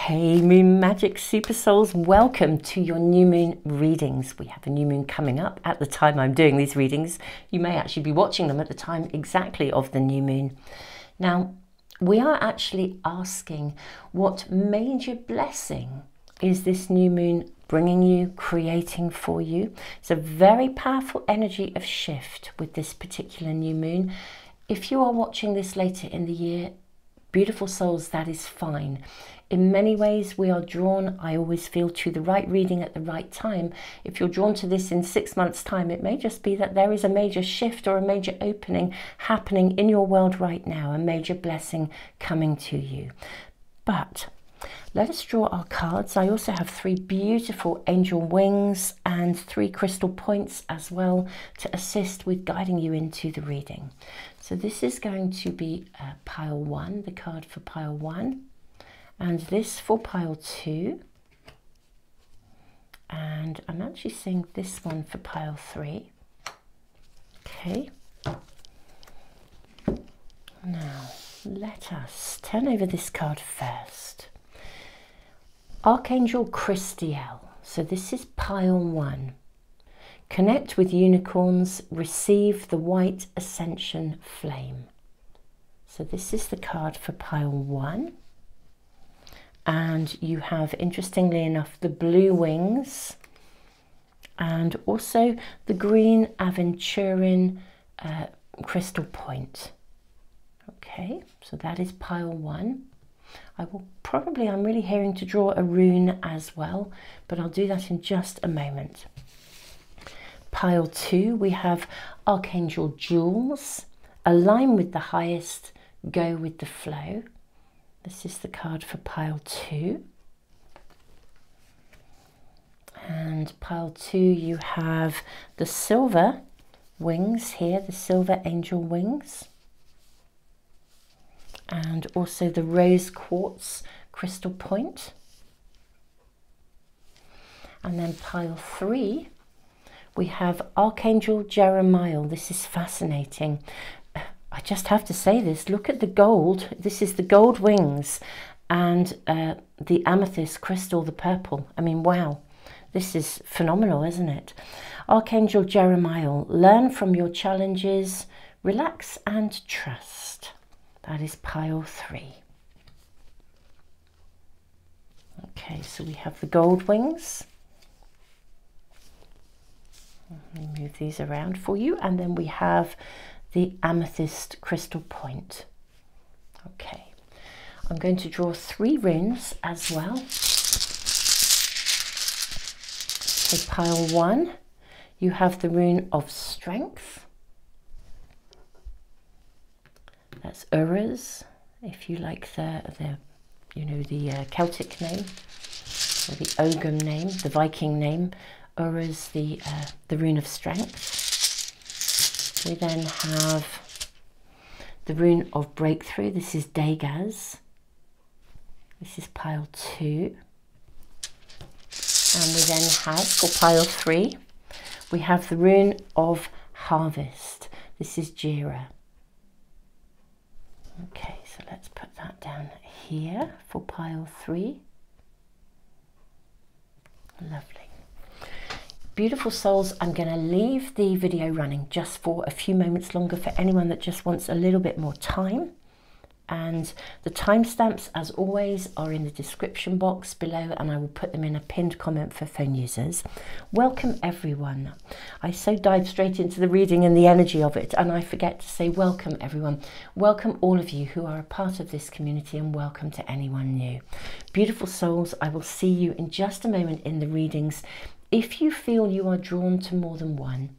Hey Moon Magic Super Souls, welcome to your new moon readings. We have a new moon coming up at the time I'm doing these readings. You may actually be watching them at the time exactly of the new moon. Now, we are actually asking what major blessing is this new moon bringing you, creating for you. It's a very powerful energy of shift with this particular new moon. If you are watching this later in the year, beautiful souls, that is fine. In many ways, we are drawn, I always feel, to the right reading at the right time. If you're drawn to this in 6 months' time, it may just be that there is a major shift or a major opening happening in your world right now, a major blessing coming to you. But let us draw our cards. I also have 3 beautiful angel wings and 3 crystal points as well to assist with guiding you into the reading. So this is going to be pile 1, the card for pile 1, and this for pile 2, and I'm actually seeing this one for pile 3. Okay. Now, let us turn over this card first. Archangel Christiel. So this is pile 1. Connect with unicorns, receive the white ascension flame. So this is the card for pile 1. And you have, interestingly enough, the blue wings and also the green aventurine crystal point. Okay, so that is pile 1. I'm really hearing to draw a rune as well, but I'll do that in just a moment. Pile 2, we have Archangel Jules. Align with the highest, go with the flow. This is the card for pile 2. And pile 2, you have the silver wings here, the silver angel wings. And also the rose quartz crystal point. And then pile 3, we have Archangel Jeremiah. This is fascinating. I just have to say this, look at the gold. This is the gold wings and the amethyst crystal, the purple. I mean, wow, this is phenomenal, isn't it? Archangel Jeremiah, learn from your challenges, relax and trust. That is pile 3. Okay, so we have the gold wings. Let me move these around for you. And then we have the amethyst crystal point. Okay, I'm going to draw 3 runes as well. So pile 1, you have the rune of strength. That's Aries, if you like the Celtic name, or the Ogham name, the Viking name. Aries, the rune of strength. We then have the rune of breakthrough. This is Dagaz. This is pile 2. And we then have, for pile 3, we have the rune of harvest. This is Jira. Okay, so let's put that down here for pile 3. Lovely. Beautiful souls, I'm going to leave the video running just for a few moments longer for anyone that just wants a little bit more time. And the timestamps, as always, are in the description box below, and I will put them in a pinned comment for phone users. Welcome everyone. I so dive straight into the reading and the energy of it, and I forget to say welcome everyone. Welcome all of you who are a part of this community, and welcome to anyone new. Beautiful souls, I will see you in just a moment in the readings. If you feel you are drawn to more than one,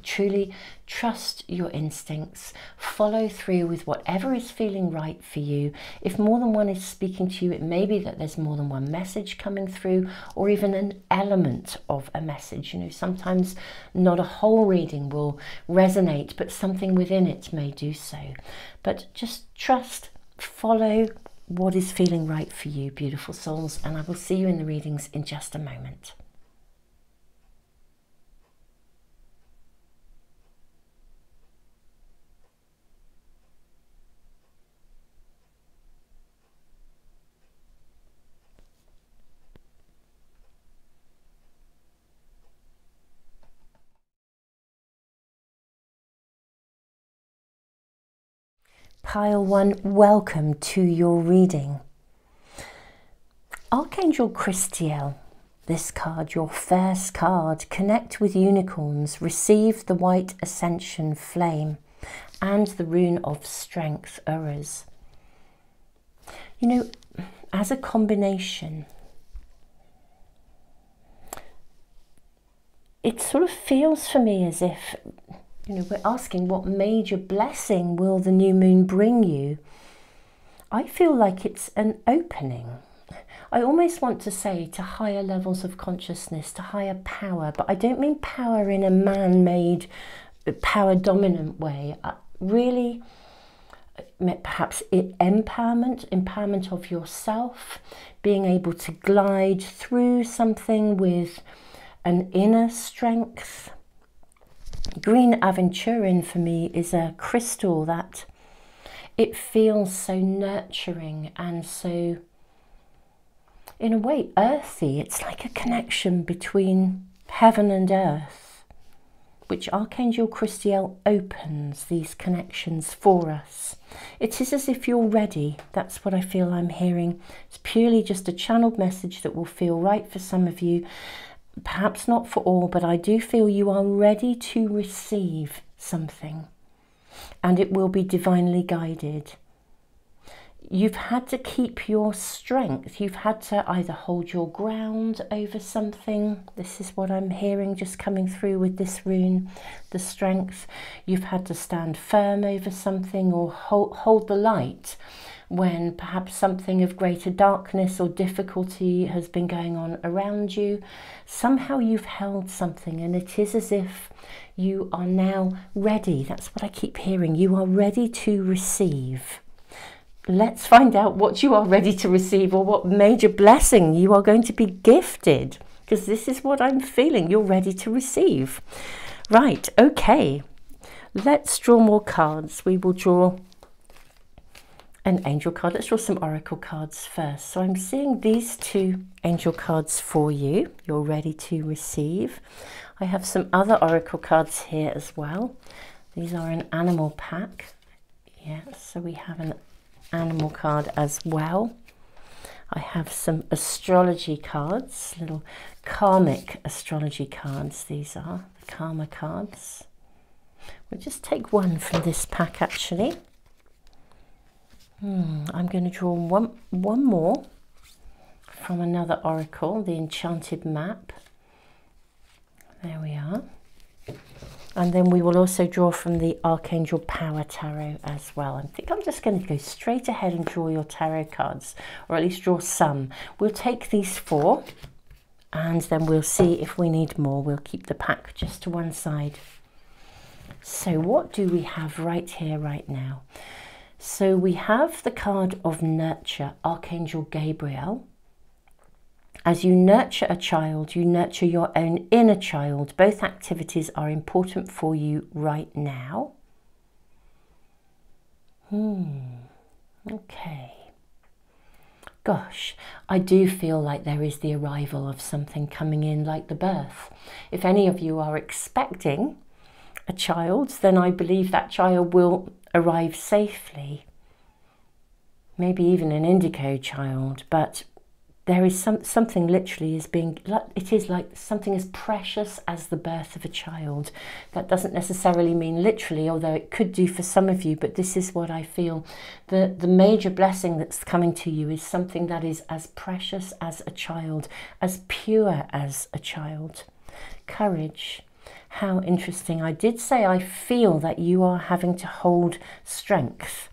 truly trust your instincts, follow through with whatever is feeling right for you. If more than one is speaking to you, it may be that there's more than one message coming through, or even an element of a message. You know, sometimes not a whole reading will resonate, but something within it may do so. But just trust, follow what is feeling right for you, beautiful souls, and I will see you in the readings in just a moment. Pile 1, welcome to your reading. Archangel Christiel, this card, your first card. Connect with unicorns, receive the white ascension flame and the rune of strength, Aries. You know, as a combination, it sort of feels for me as if, you know, we're asking what major blessing will the new moon bring you? I feel like it's an opening. I almost want to say to higher levels of consciousness, to higher power, but I don't mean power in a man-made, power-dominant way. Really, perhaps empowerment of yourself, being able to glide through something with an inner strength. Green aventurine for me is a crystal that it feels so nurturing and so, in a way, earthy. It's like a connection between heaven and earth, which Archangel Christiel opens these connections for us. It is as if you're ready. That's what I feel I'm hearing. It's purely just a channeled message that will feel right for some of you. Perhaps not for all, but I do feel you are ready to receive something, and it will be divinely guided. You've had to keep your strength. You've had to either hold your ground over something. This is what I'm hearing just coming through with this rune, the strength. You've had to stand firm over something or hold the light when perhaps something of greater darkness or difficulty has been going on around you. Somehow you've held something, and it is as if you are now ready. That's what I keep hearing. You are ready to receive. Let's find out what you are ready to receive, or what major blessing you are going to be gifted, because this is what I'm feeling. You're ready to receive. Right, okay. Let's draw more cards. We will draw an angel card. Let's draw some oracle cards first. So I'm seeing these two angel cards for you. You're ready to receive. I have some other oracle cards here as well. These are an animal pack. Yes, so we have an animal card as well. I have some astrology cards, little karmic astrology cards. These are the karma cards. We'll just take one from this pack actually. I'm going to draw one more from another oracle, the Enchanted Map. There we are. And then we will also draw from the Archangel Power Tarot as well. I think I'm just going to go straight ahead and draw your tarot cards, or at least draw some. We'll take these 4 and then we'll see if we need more. We'll keep the pack just to one side. So what do we have right here, right now? So we have the card of nurture, Archangel Gabriel. As you nurture a child, you nurture your own inner child. Both activities are important for you right now. Okay. Gosh, I do feel like there is the arrival of something coming in, like the birth. If any of you are expecting a child, then I believe that child will arrive safely. Maybe even an indigo child, but there is something literally is being, it is like something as precious as the birth of a child. That doesn't necessarily mean literally, although it could do for some of you, but this is what I feel. The major blessing that's coming to you is something that is as precious as a child, as pure as a child. Courage. How interesting. I did say I feel that you are having to hold strength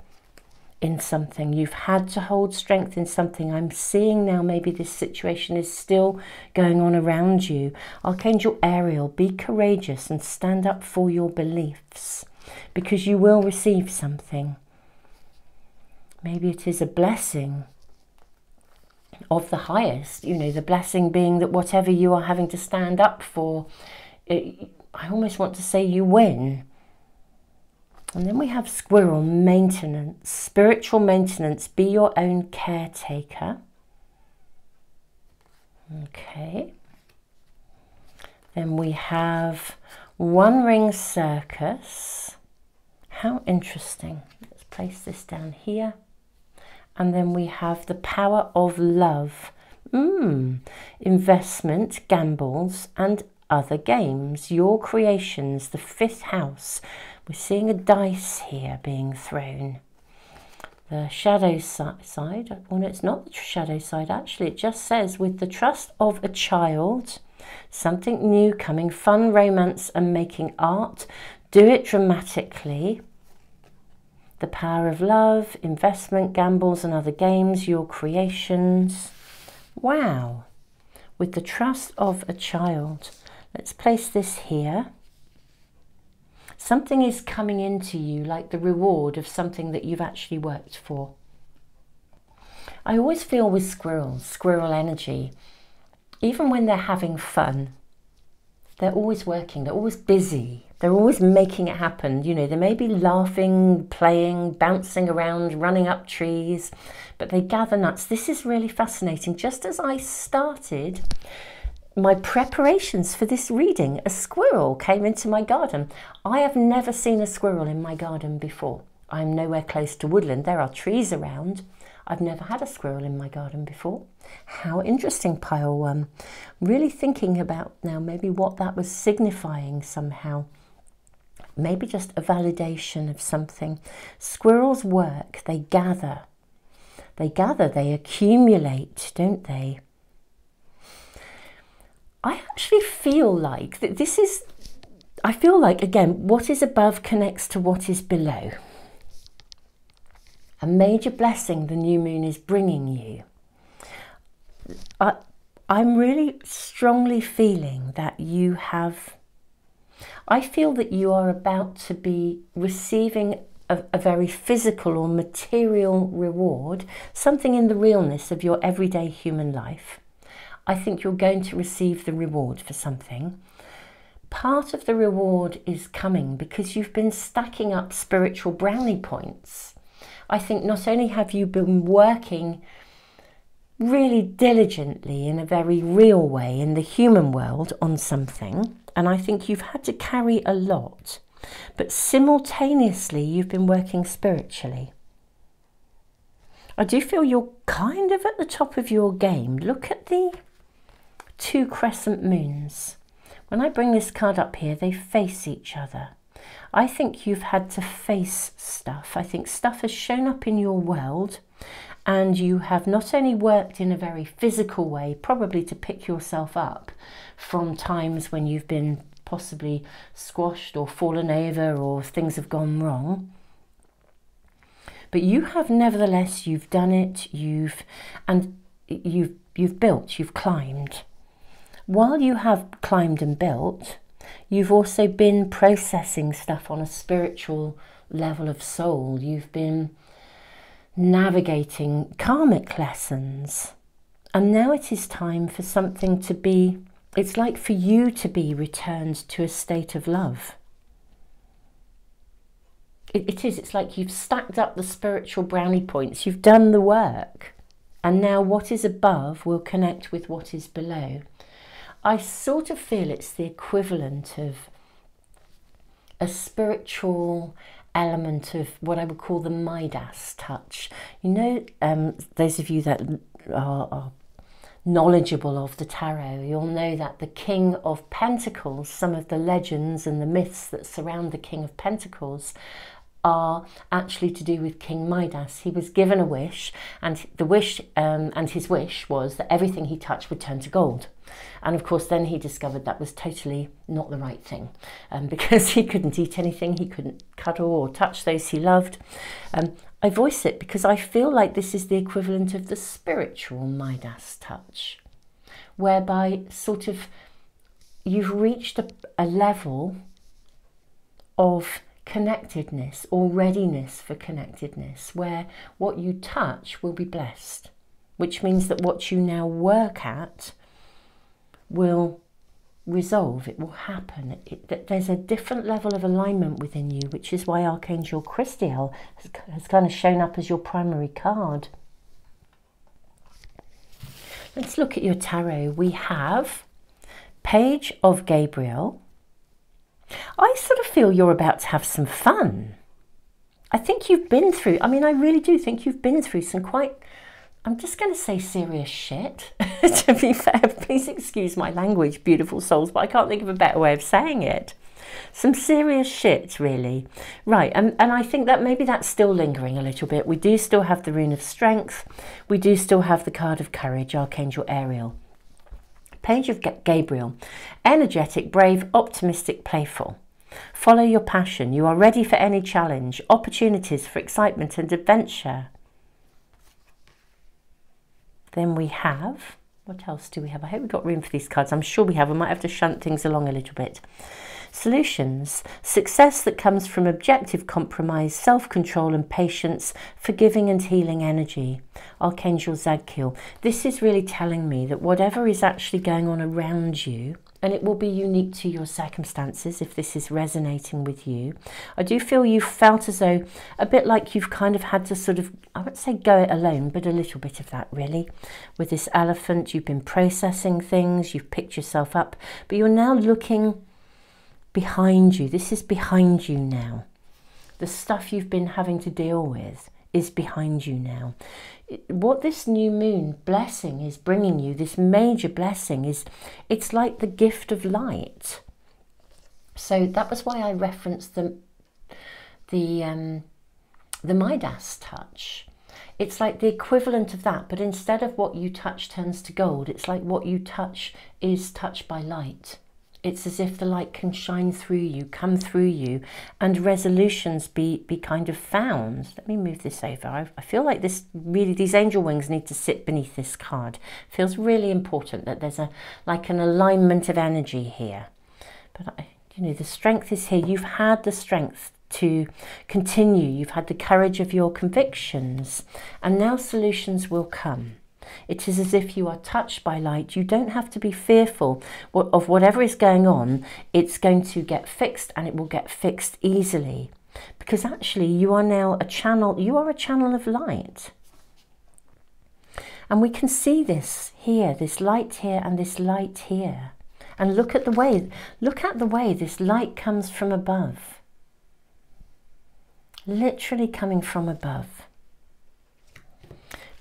in something. You've had to hold strength in something. I'm seeing now maybe this situation is still going on around you. Archangel Ariel, be courageous and stand up for your beliefs, because you will receive something. Maybe it is a blessing of the highest, you know, the blessing being that whatever you are having to stand up for, I almost want to say you win. And then we have squirrel, maintenance, spiritual maintenance, be your own caretaker. Okay. Then we have one ring circus. How interesting. Let's place this down here. And then we have the power of love. Investment, gambles, and other games. Your creations, the 5th house. We're seeing a dice here being thrown. The shadow side, well, no, it's not the shadow side actually, it just says with the trust of a child, something new coming, fun, romance and making art, do it dramatically. The power of love, investment, gambles and other games, your creations. Wow, with the trust of a child. Let's place this here. Something is coming into you like the reward of something that you've actually worked for. I always feel with squirrels, squirrel energy, even when they're having fun, they're always working, they're always busy, they're always making it happen. You know, they may be laughing, playing, bouncing around, running up trees, but they gather nuts. This is really fascinating. Just as I started my preparations for this reading, a squirrel came into my garden. I have never seen a squirrel in my garden before. I'm nowhere close to woodland. There are trees around. I've never had a squirrel in my garden before. How interesting, pile one. Really thinking about now maybe what that was signifying somehow. Maybe just a validation of something. Squirrels work, they gather. They gather, they accumulate, don't they? I actually feel like that this is, I feel like, again, what is above connects to what is below. A major blessing the new moon is bringing you. I'm really strongly feeling that you have, I feel that you are about to be receiving a very physical or material reward, something in the realness of your everyday human life. I think you're going to receive the reward for something. Part of the reward is coming because you've been stacking up spiritual brownie points. I think not only have you been working really diligently in a very real way in the human world on something, and I think you've had to carry a lot, but simultaneously you've been working spiritually. I do feel you're kind of at the top of your game. Look at the 2 crescent moons. When I bring this card up here, they face each other. I think you've had to face stuff. I think stuff has shown up in your world and you have not only worked in a very physical way, probably to pick yourself up from times when you've been possibly squashed or fallen over or things have gone wrong, but you have nevertheless, you've done it, you've built, you've climbed. While you have climbed and built, you've also been processing stuff on a spiritual level of soul. You've been navigating karmic lessons. And now it is time for something to be, it's like for you to be returned to a state of love. It is, it's like you've stacked up the spiritual brownie points, you've done the work. And now what is above will connect with what is below. I sort of feel it's the equivalent of a spiritual element of what I would call the Midas touch. You know, those of you that are knowledgeable of the tarot, you'll know that the King of Pentacles, some of the legends and the myths that surround the King of Pentacles are actually to do with King Midas. He was given a wish, and the wish and his wish was that everything he touched would turn to gold. And of course then he discovered that was totally not the right thing, because he couldn't eat anything, he couldn't cuddle or touch those he loved. I voice it because I feel like this is the equivalent of the spiritual Midas touch, whereby sort of you've reached a level of connectedness or readiness for connectedness, where what you touch will be blessed, which means that what you now work at will resolve, it will happen. There's a different level of alignment within you, which is why Archangel Christiel has kind of shown up as your primary card. Let's look at your tarot. We have Page of Gabriel. I sort of feel you're about to have some fun. I think you've been through, I mean, I really do think you've been through some quite, I'm just going to say serious shit, to be fair. Please excuse my language, beautiful souls, but I can't think of a better way of saying it. Some serious shit, really. Right, and I think that maybe that's still lingering a little bit. We do still have the Rune of Strength. We do still have the card of Courage, Archangel Ariel. Page of Gabriel. Energetic, brave, optimistic, playful. Follow your passion. You are ready for any challenge. Opportunities for excitement and adventure. Then we have, what else do we have? I hope we've got room for these cards. I'm sure we have. We might have to shunt things along a little bit. Solutions. Success that comes from objective compromise, self-control and patience, forgiving and healing energy. Archangel Zadkiel. This is really telling me that whatever is actually going on around you, and it will be unique to your circumstances if this is resonating with you. I do feel you've felt as though, a bit like you've kind of had to sort of, I wouldn't say go it alone, but a little bit of that really. With this Elephant, you've been processing things, you've picked yourself up, but you're now looking behind you. This is behind you now. The stuff you've been having to deal with is behind you now. What this new moon blessing is bringing you, this major blessing, is it's like the gift of light. So that was why I referenced the Midas touch. It's like the equivalent of that, but instead of what you touch turns to gold, it's like what you touch is touched by light. It's as if the light can shine through you, come through you, and resolutions be kind of found. Let me move this over. I feel like this really, these angel wings need to sit beneath this card. It feels really important that there's like an alignment of energy here. But you know, the strength is here. You've had the strength to continue. You've had the courage of your convictions, and now solutions will come. It is as if you are touched by light. You don't have to be fearful of whatever is going on. It's going to get fixed, and it will get fixed easily, because actually you are now a channel. You are a channel of light, and we can see this here, this light here and this light here. And look at the way this light comes from above, literally coming from above.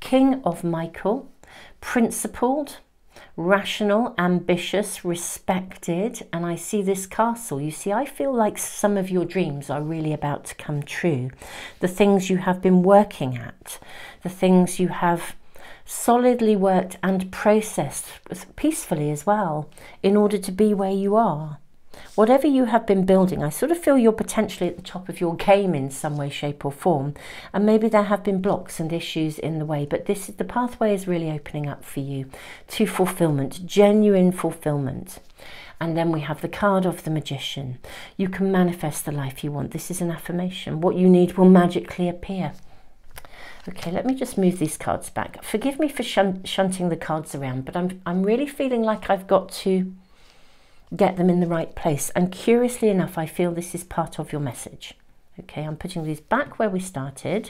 King of Michael, principled, rational, ambitious, respected, and I see this castle. You see, I feel like some of your dreams are really about to come true. The things you have been working at, the things you have solidly worked and processed peacefully as well in order to be where you are. Whatever you have been building, I sort of feel you're potentially at the top of your game in some way, shape or form. And maybe there have been blocks and issues in the way, but the pathway is really opening up for you to fulfillment, genuine fulfillment. And then we have the card of the Magician. You can manifest the life you want. This is an affirmation. What you need will magically appear. Okay, let me just move these cards back. Forgive me for shunting the cards around, but I'm really feeling like I've got to get them in the right place. And curiously enough, I feel this is part of your message. Okay, I'm putting these back where we started.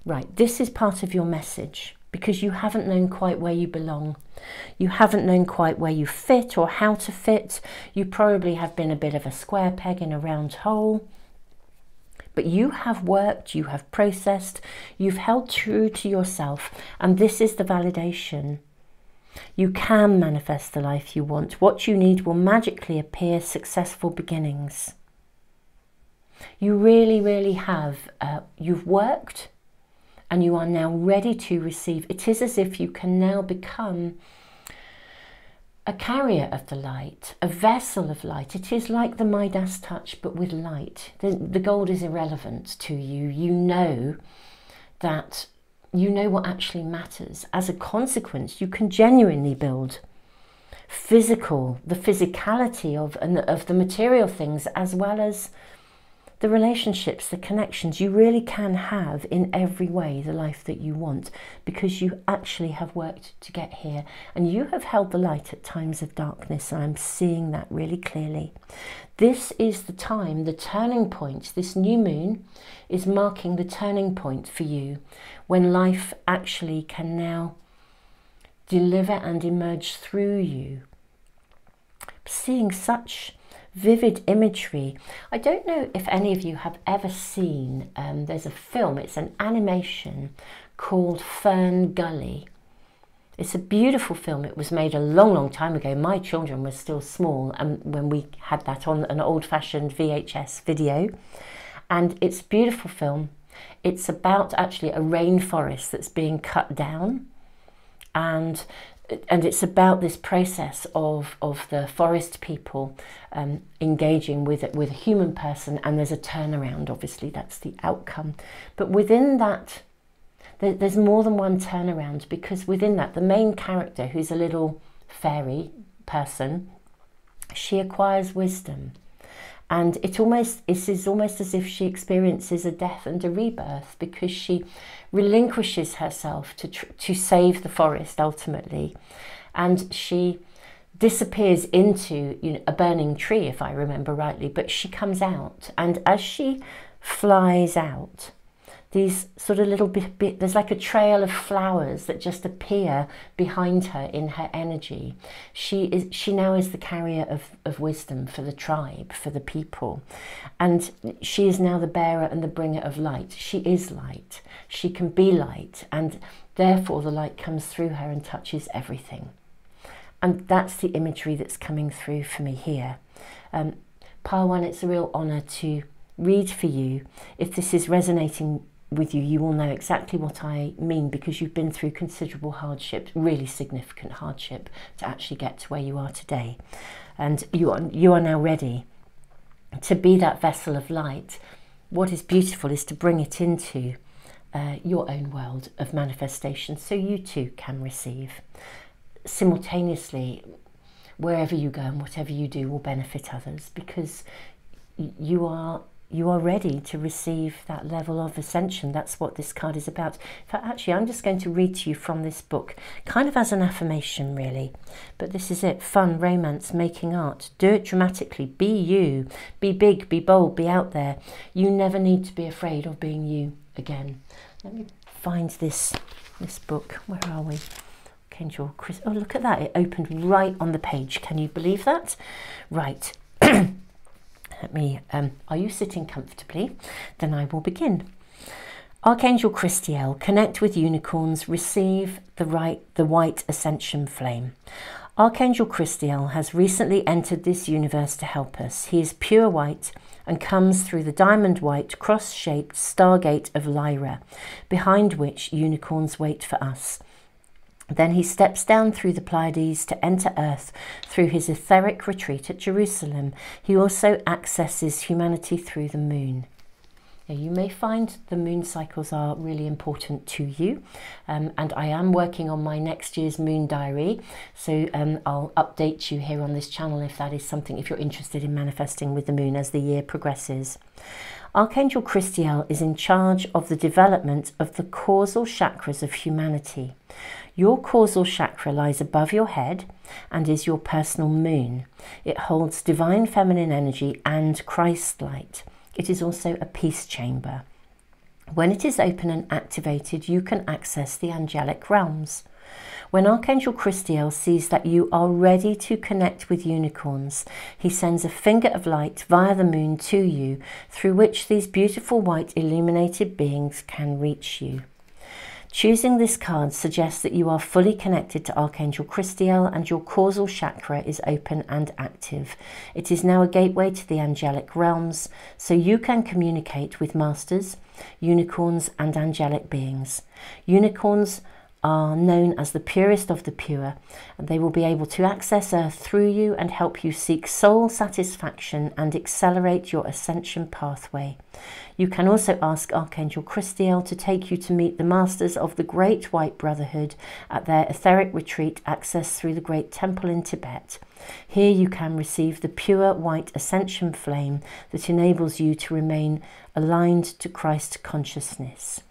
Right, this is part of your message, because you haven't known quite where you belong. You haven't known quite where you fit or how to fit. You probably have been a bit of a square peg in a round hole. But you have worked, you have processed, you've held true to yourself, and this is the validation. You can manifest the life you want. What you need will magically appear. Successful beginnings. You really, really have. You've worked, and you are now ready to receive. It is as if you can now become a carrier of the light, a vessel of light. It is like the Midas touch, but with light. The gold is irrelevant to you. You know that. You know what actually matters. As a consequence, you can genuinely build the physicality of the material things, as well as the relationships, the connections. You really can have in every way the life that you want, because you actually have worked to get here, and you have held the light at times of darkness, and I'm seeing that really clearly. This is the time, the turning point. This new moon is marking the turning point for you, when life actually can now deliver and emerge through you. I'm seeing such vivid imagery. I don't know if any of you have ever seen, there's a film, it's an animation called Fern Gully. It's a beautiful film. It was made a long, long time ago. My children were still small when we had that on an old-fashioned VHS video. And it's a beautiful film. It's about actually a rainforest that's being cut down. And it's about this process of the forest people engaging with a human person, and there's a turnaround, obviously, that's the outcome. But within that, there's more than one turnaround, because within that, the main character, who's a little fairy person, she acquires wisdom. And it is almost as if she experiences a death and a rebirth, because she relinquishes herself to save the forest ultimately. And she disappears into, you know, a burning tree, if I remember rightly, but she comes out. And as she flies out, these sort of little bit, there's like a trail of flowers that just appear behind her in her energy. She now is the carrier of wisdom for the tribe, for the people. And she is now the bearer and the bringer of light. She is light. She can be light. And therefore the light comes through her and touches everything. And that's the imagery that's coming through for me here. Pile 1, it's a real honour to read for you. If this is resonating with you, you will know exactly what I mean, because you've been through considerable hardship, really significant hardship, to actually get to where you are today. And you are now ready to be that vessel of light. What is beautiful is to bring it into your own world of manifestation, so you too can receive. Simultaneously, wherever you go and whatever you do will benefit others, because you are ready to receive that level of ascension. That's what this card is about. In fact, actually, I'm just going to read to you from this book, kind of as an affirmation, really. But this is it. Fun, romance, making art. Do it dramatically. Be you. Be big, be bold, be out there. You never need to be afraid of being you again. Let me find this book. Where are we? Archangel Chris. Oh, look at that. It opened right on the page. Can you believe that? Right. Let me, are you sitting comfortably? Then I will begin. Archangel Christiel, connect with unicorns, receive the white ascension flame. Archangel Christiel has recently entered this universe to help us. He is pure white and comes through the diamond white cross-shaped stargate of Lyra, behind which unicorns wait for us. Then he steps down through the Pleiades to enter Earth through his etheric retreat at Jerusalem. He also accesses humanity through the moon. Now, you may find the moon cycles are really important to you, and I am working on my next year's moon diary, so I'll update you here on this channel if that is something, if you're interested in manifesting with the moon as the year progresses. Archangel Christiel is in charge of the development of the causal chakras of humanity. Your causal chakra lies above your head and is your personal moon. It holds divine feminine energy and Christ light. It is also a peace chamber. When it is open and activated, you can access the angelic realms. When Archangel Christiel sees that you are ready to connect with unicorns, he sends a finger of light via the moon to you, through which these beautiful white illuminated beings can reach you. Choosing this card suggests that you are fully connected to Archangel Christiel and your causal chakra is open and active. It is now a gateway to the angelic realms, so you can communicate with masters, unicorns and angelic beings. Unicorns are known as the purest of the pure, and they will be able to access Earth through you and help you seek soul satisfaction and accelerate your ascension pathway. You can also ask Archangel Christiel to take you to meet the Masters of the Great White Brotherhood at their etheric retreat accessed through the Great Temple in Tibet. Here you can receive the pure white ascension flame that enables you to remain aligned to Christ consciousness.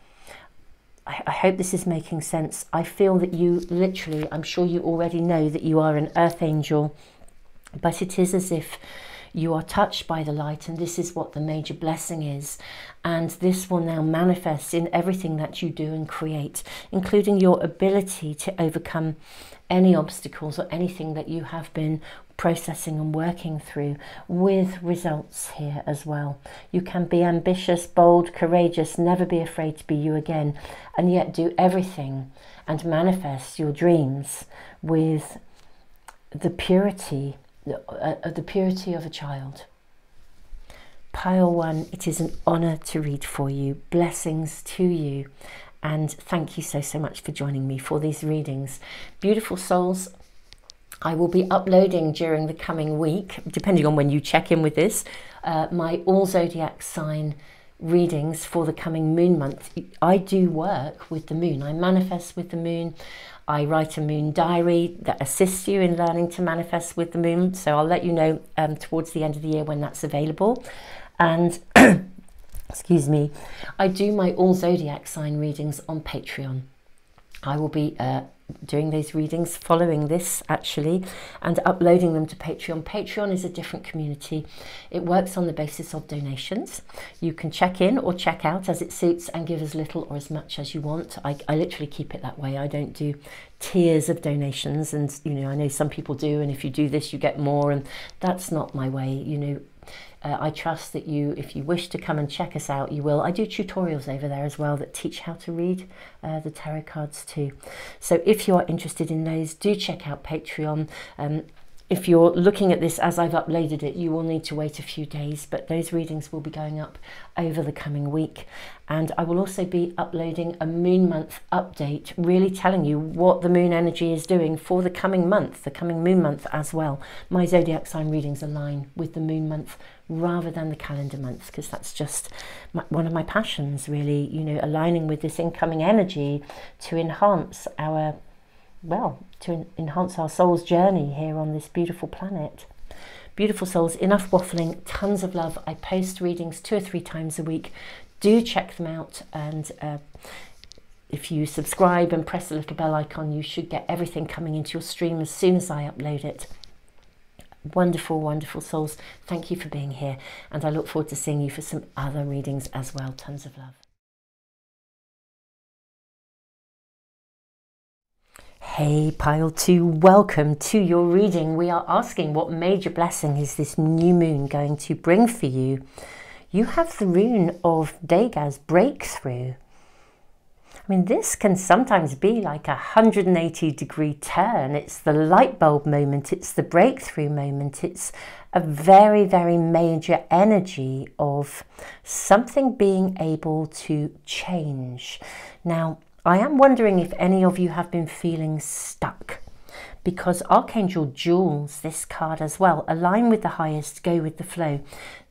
I hope this is making sense. I feel that you literally, I'm sure you already know that you are an earth angel, but it is as if you are touched by the light, and this is what the major blessing is. And this will now manifest in everything that you do and create, including your ability to overcome any obstacles or anything that you have been processing and working through, with results here as well. You can be ambitious, bold, courageous, never be afraid to be you again, and yet do everything and manifest your dreams with the purity of a child. Pile 1, it is an honor to read for you. Blessings to you, and thank you so much for joining me for these readings. Beautiful souls, I will be uploading during the coming week, depending on when you check in with this, my all zodiac sign readings for the coming moon month. I do work with the moon. I manifest with the moon. I write a moon diary that assists you in learning to manifest with the moon. So I'll let you know towards the end of the year when that's available. And excuse me, I do my all zodiac sign readings on Patreon. I will be doing those readings following this actually, and uploading them to Patreon. Patreon is a different community. It works on the basis of donations. You can check in or check out as it suits and give as little or as much as you want. I literally keep it that way. I don't do tiers of donations, and you know, I know some people do, and if you do this you get more, and that's not my way. You know, I trust that you, if you wish to come and check us out, you will. I do tutorials over there as well that teach how to read the tarot cards too. So if you are interested in those, do check out Patreon. If you're looking at this as I've uploaded it, you will need to wait a few days, but those readings will be going up over the coming week. And I will also be uploading a moon month update, really telling you what the moon energy is doing for the coming month, the coming moon month as well. My zodiac sign readings align with the moon month rather than the calendar months, because that's just one of my passions, really, you know, aligning with this incoming energy to enhance our, well, to enhance our soul's journey here on this beautiful planet. Beautiful souls, enough waffling, tons of love. I post readings 2 or 3 times a week. Do check them out, and if you subscribe and press the little bell icon, you should get everything coming into your stream as soon as I upload it. Wonderful, wonderful souls, thank you for being here, and I look forward to seeing you for some other readings as well. Tons of love. Hey pile 2, welcome to your reading. We are asking, what major blessing is this new moon going to bring for you? You have the rune of Degas, breakthrough. I mean, this can sometimes be like a 180-degree turn. It's the light bulb moment. It's the breakthrough moment. It's a very, very major energy of something being able to change. Now, I am wondering if any of you have been feeling stuck, because Archangel Jules, this card as well, align with the highest, go with the flow.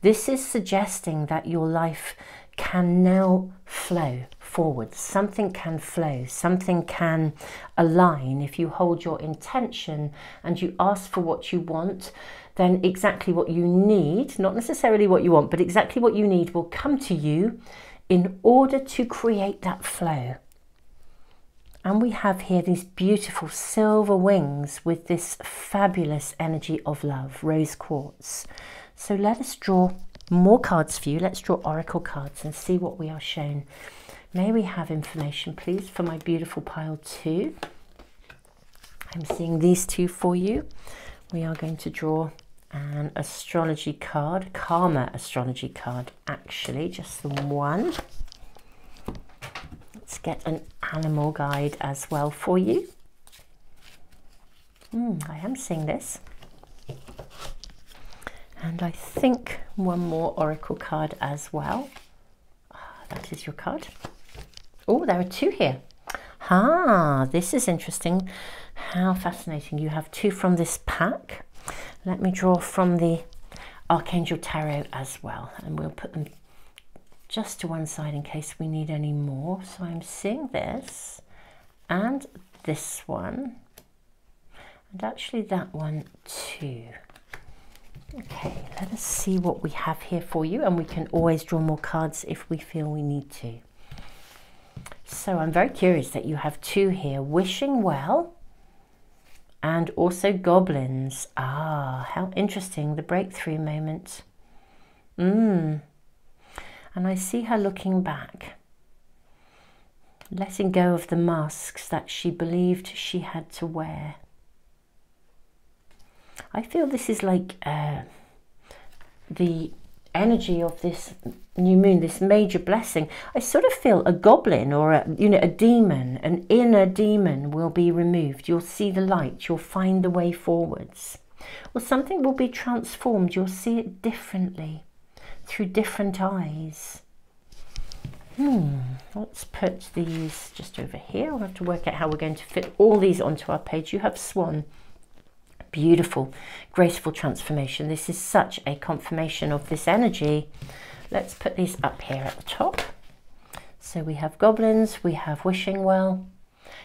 This is suggesting that your life can now flow forward. Something can flow, something can align. If you hold your intention and you ask for what you want, then exactly what you need, not necessarily what you want, but exactly what you need will come to you in order to create that flow. And we have here these beautiful silver wings with this fabulous energy of love, rose quartz. So let us draw more cards for you. Let's draw oracle cards and see what we are shown. May we have information, please, for my beautiful pile 2. I'm seeing these 2 for you. We are going to draw an astrology card, karma astrology card, actually, just the one. Let's get an animal guide as well for you. I am seeing this. And I think one more oracle card as well. That is your card. Oh, there are 2 here. This is interesting. How fascinating. You have 2 from this pack. Let me draw from the Archangel Tarot as well, and we'll put them just to one side in case we need any more. So I'm seeing this and this one, and actually that one too. Okay, let us see what we have here for you, and we can always draw more cards if we feel we need to. So I'm very curious that you have 2 here, wishing well and also goblins. How interesting, the breakthrough moment. And I see her looking back, letting go of the masks that she believed she had to wear. I feel this is like the energy of this new moon, this major blessing. I sort of feel a goblin or a, you know, a demon, an inner demon will be removed. You'll see the light, you'll find the way forwards. Or something will be transformed, you'll see it differently, through different eyes. Let's put these just over here. We'll have to work out how we're going to fit all these onto our page. You have Swan. Beautiful, graceful transformation. This is such a confirmation of this energy. Let's put these up here at the top. So we have goblins, we have wishing well.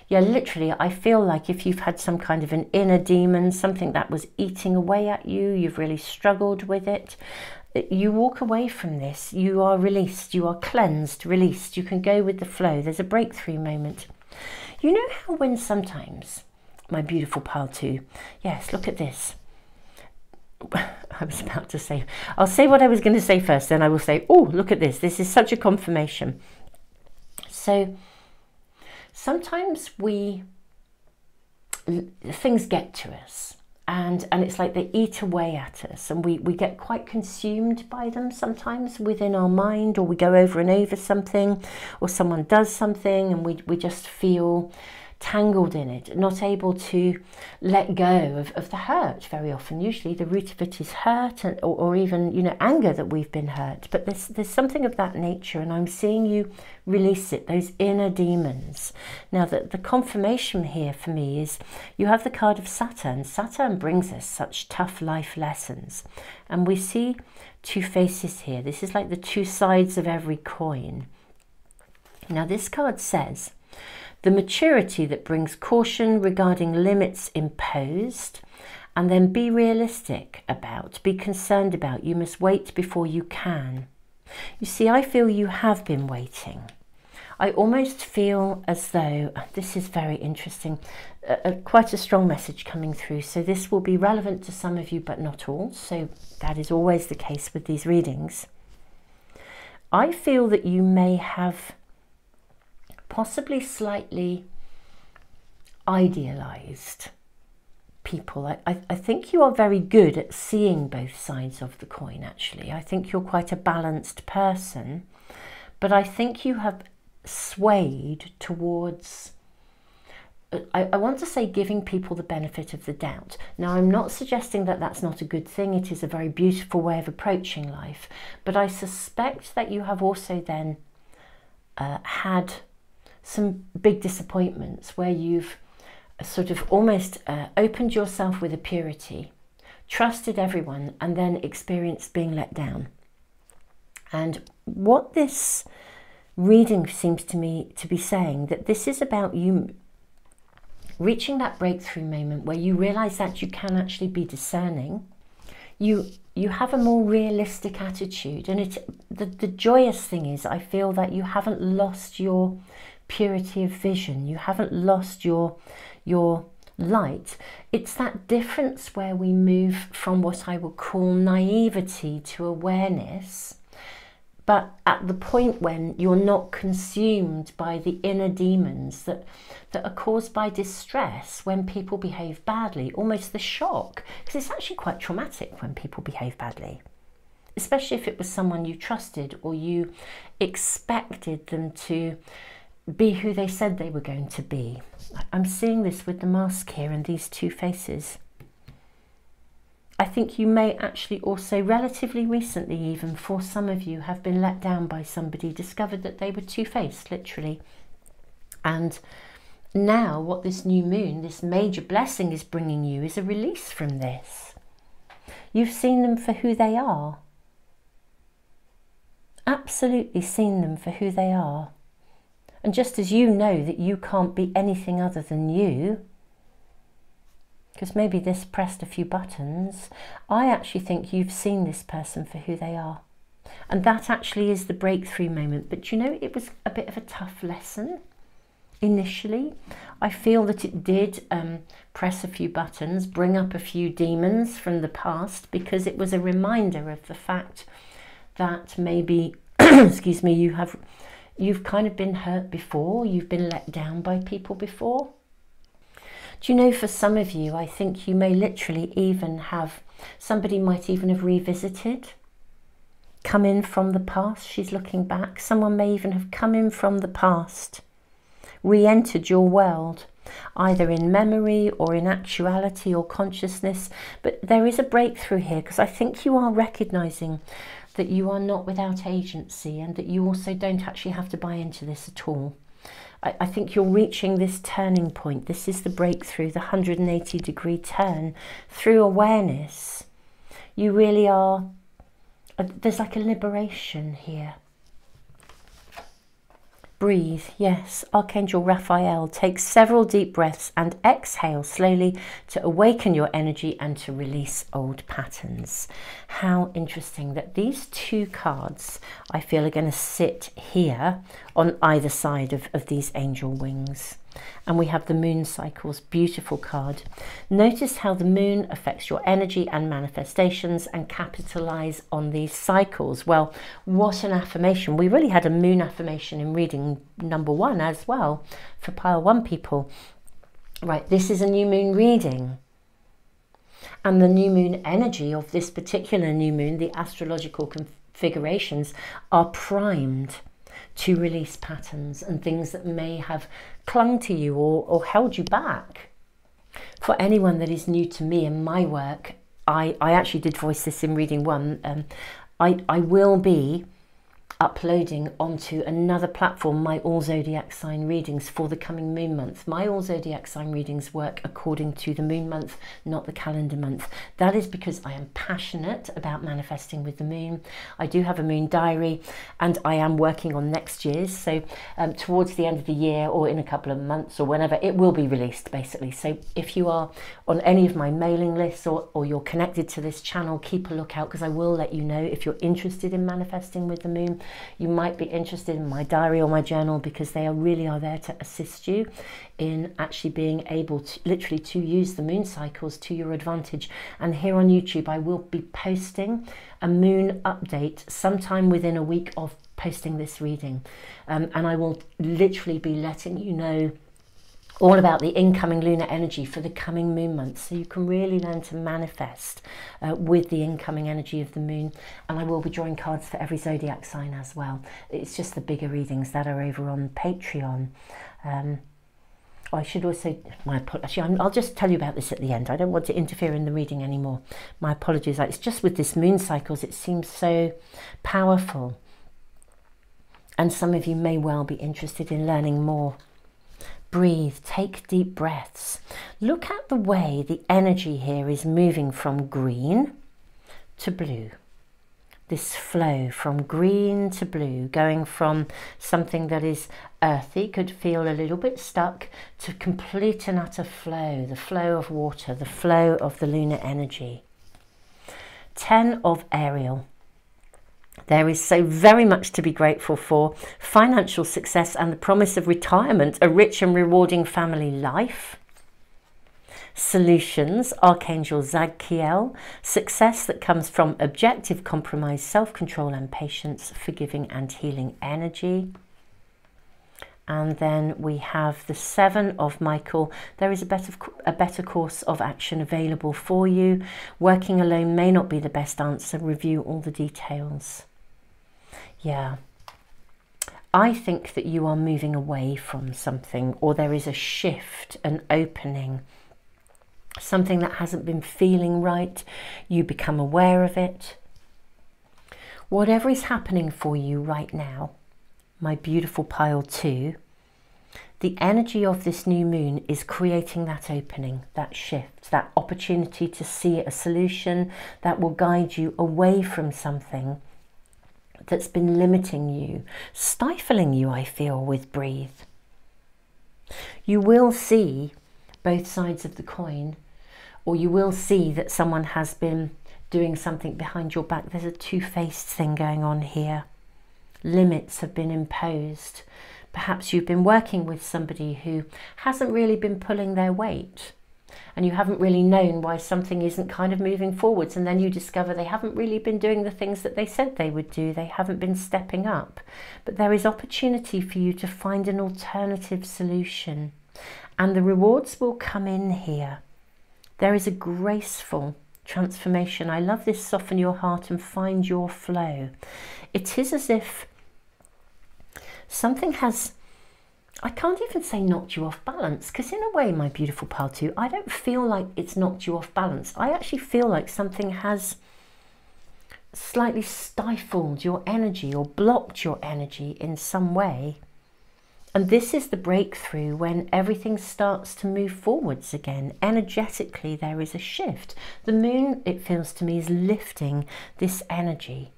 Yeah, literally, I feel like if you've had some kind of an inner demon, something that was eating away at you, you've really struggled with it, you walk away from this, you are released, you are cleansed, released, you can go with the flow. There's a breakthrough moment. You know how when sometimes, my beautiful pile too, yes, look at this. I was about to say, I'll say what I was going to say first, then I will say, oh, look at this. This is such a confirmation. So sometimes things get to us and it's like they eat away at us, and we get quite consumed by them sometimes within our mind, or we go over and over something, or someone does something and we just feel tangled in it, not able to let go of the hurt very often. Usually the root of it is hurt, or even, you know, anger that we've been hurt. But there's something of that nature, and I'm seeing you release it, those inner demons. Now the confirmation here for me is you have the card of Saturn. Saturn brings us such tough life lessons, and we see two faces here. This is like the two sides of every coin. Now this card says the maturity that brings caution regarding limits imposed, and then be realistic about, be concerned about. You must wait before you can. You see, I feel you have been waiting. I almost feel as though, this is very interesting, quite a strong message coming through. So this will be relevant to some of you, but not all. So that is always the case with these readings. I feel that you may have possibly slightly idealized people. I think you are very good at seeing both sides of the coin, actually. I think you're quite a balanced person, but I think you have swayed towards, I want to say, giving people the benefit of the doubt. Now, I'm not suggesting that that's not a good thing. It is a very beautiful way of approaching life, but I suspect that you have also then had some big disappointments where you've sort of almost opened yourself with a purity, trusted everyone, and then experienced being let down. And what this reading seems to me to be saying, that this is about you reaching that breakthrough moment where you realize that you can actually be discerning. You have a more realistic attitude, and the joyous thing is, I feel that you haven't lost your purity of vision, you haven't lost your light. It's that difference where we move from what I would call naivety to awareness, but at the point when you're not consumed by the inner demons that are caused by distress when people behave badly, almost the shock, because it's actually quite traumatic when people behave badly, especially if it was someone you trusted or you expected them to be who they said they were going to be. I'm seeing this with the mask here and these two faces. I think you may actually also, relatively recently even, for some of you, have been let down by somebody, discovered that they were two-faced, literally. And now what this new moon, this major blessing, is bringing you is a release from this. You've seen them for who they are. Absolutely seen them for who they are. And just as you know that you can't be anything other than you, because maybe this pressed a few buttons, I actually think you've seen this person for who they are. And that actually is the breakthrough moment. But you know, it was a bit of a tough lesson initially. I feel that it did press a few buttons, bring up a few demons from the past, because it was a reminder of the fact that maybe, excuse me, you've kind of been hurt before, you've been let down by people before. Do you know, for some of you, I think you may literally even have, somebody might even have revisited, come in from the past. She's looking back. Someone may even have come in from the past, re-entered your world, either in memory or in actuality or consciousness. But there is a breakthrough here, because I think you are recognizing that you are not without agency, and that you also don't actually have to buy into this at all. I think you're reaching this turning point. This is the breakthrough, the 180-degree turn through awareness. You really are, there's like a liberation here. Breathe, yes. Archangel Raphael, take several deep breaths and exhale slowly to awaken your energy and to release old patterns. How interesting that these two cards, I feel, are going to sit here on either side of these angel wings. And we have the moon cycles, beautiful card. Notice how the moon affects your energy and manifestations, and capitalize on these cycles. Well, what an affirmation. We really had a moon affirmation in reading number 1 as well for pile 1 people. Right, this is a new moon reading. And the new moon energy of this particular new moon, the astrological configurations, are primed to release patterns and things that may have clung to you or held you back. For anyone that is new to me and my work, I actually did voice this in reading 1. I will be uploading onto another platform my all zodiac sign readings for the coming moon month. My all zodiac sign readings work according to the moon month, not the calendar month. That is because I am passionate about manifesting with the moon. I do have a moon diary, and I am working on next year's. So towards the end of the year, or in a couple of months or whenever, it will be released basically. So if you are on any of my mailing lists or you're connected to this channel, keep a lookout, because I will let you know if you're interested in manifesting with the moon. You might be interested in my diary or my journal, because they really are there to assist you in actually being able to literally to use the moon cycles to your advantage. And here on YouTube, I will be posting a moon update sometime within a week of posting this reading. And I will literally be letting you know all about the incoming lunar energy for the coming moon months, so you can really learn to manifest with the incoming energy of the moon. And I will be drawing cards for every zodiac sign as well. It's just the bigger readings that are over on Patreon. I should also, actually, I'll just tell you about this at the end. I don't want to interfere in the reading anymore. My apologies. It's just with this moon cycles, it seems so powerful. And some of you may well be interested in learning more. Breathe, take deep breaths. Look at the way the energy here is moving from green to blue. This flow from green to blue, going from something that is earthy, could feel a little bit stuck, to complete and utter flow, the flow of water, the flow of the lunar energy. 10 of Ariel. There is so very much to be grateful for. Financial success and the promise of retirement, a rich and rewarding family life. Solutions, Archangel Zadkiel, success that comes from objective compromise, self-control and patience, forgiving and healing energy. And then we have the 7 of Michael. There is a better course of action available for you. Working alone may not be the best answer. Review all the details. Yeah. I think that you are moving away from something, or there is a shift, an opening. Something that hasn't been feeling right. You become aware of it. Whatever is happening for you right now, my beautiful pile 2, the energy of this new moon is creating that opening, that shift, that opportunity to see a solution that will guide you away from something that's been limiting you, stifling you, I feel, with breathe. You will see both sides of the coin, or you will see that someone has been doing something behind your back. There's a two-faced thing going on here. Limits have been imposed. Perhaps you've been working with somebody who hasn't really been pulling their weight, and you haven't really known why something isn't kind of moving forwards, and then you discover they haven't really been doing the things that they said they would do. They haven't been stepping up. But there is opportunity for you to find an alternative solution. and the rewards will come in here. There is a graceful transformation. I love this, soften your heart and find your flow. It is as if something has, I can't even say knocked you off balance, because in a way, my beautiful pile 2, I don't feel like it's knocked you off balance. I actually feel like something has slightly stifled your energy or blocked your energy in some way. And this is the breakthrough when everything starts to move forwards again. Energetically, there is a shift. The moon, it feels to me, is lifting this energy.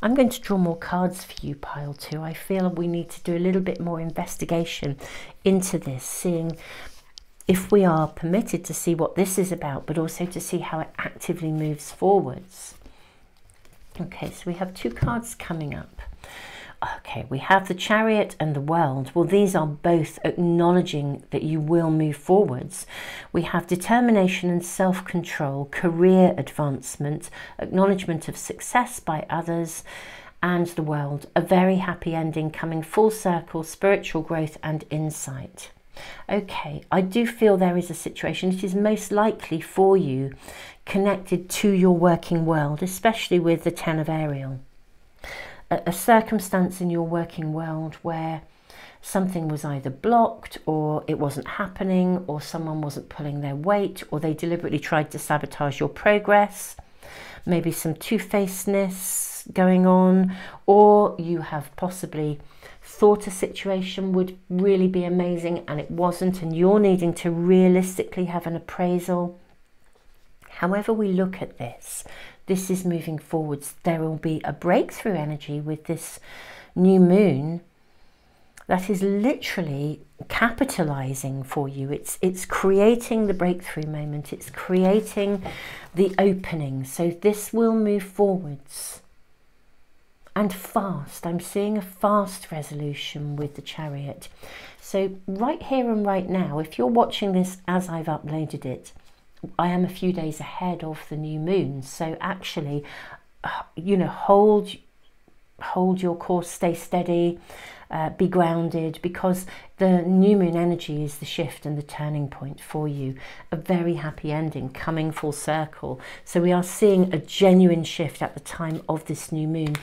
I'm going to draw more cards for you, pile 2. I feel we need to do a little bit more investigation into this, seeing if we are permitted to see what this is about, but also to see how it actively moves forwards. Okay, so we have 2 cards coming up. Okay, we have the Chariot and the World. Well, these are both acknowledging that you will move forwards. We have determination and self-control, career advancement, acknowledgement of success by others, and the World. A very happy ending, coming full circle, spiritual growth and insight. Okay, I do feel there is a situation. It is most likely for you connected to your working world, especially with the 10 of Ariel. A circumstance in your working world where something was either blocked or it wasn't happening, or someone wasn't pulling their weight, or they deliberately tried to sabotage your progress. Maybe some two-facedness going on, or you have possibly thought a situation would really be amazing and it wasn't, and you're needing to realistically have an appraisal. However we look at this, this is moving forwards. There will be a breakthrough energy with this new moon that is literally capitalizing for you. It's creating the breakthrough moment. It's creating the opening. So this will move forwards. And fast. I'm seeing a fast resolution with the Chariot. So right here and right now, if you're watching this as I've uploaded it, I am a few days ahead of the new moon. So actually, you know, hold your course, stay steady, be grounded, because the new moon energy is the shift and the turning point for you. A very happy ending coming full circle. So we are seeing a genuine shift at the time of this new moon.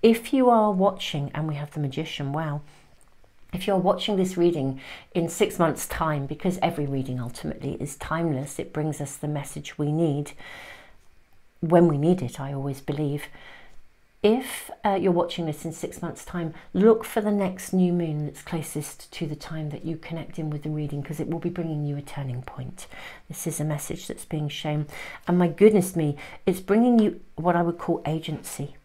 If you are watching, and we have the Magician, wow. If you're watching this reading in 6 months' time, because every reading ultimately is timeless, it brings us the message we need when we need it, I always believe. If you're watching this in 6 months' time, look for the next new moon that's closest to the time that you connect in with the reading, because it will be bringing you a turning point. This is a message that's being shown. And my goodness me, it's bringing you what I would call agency.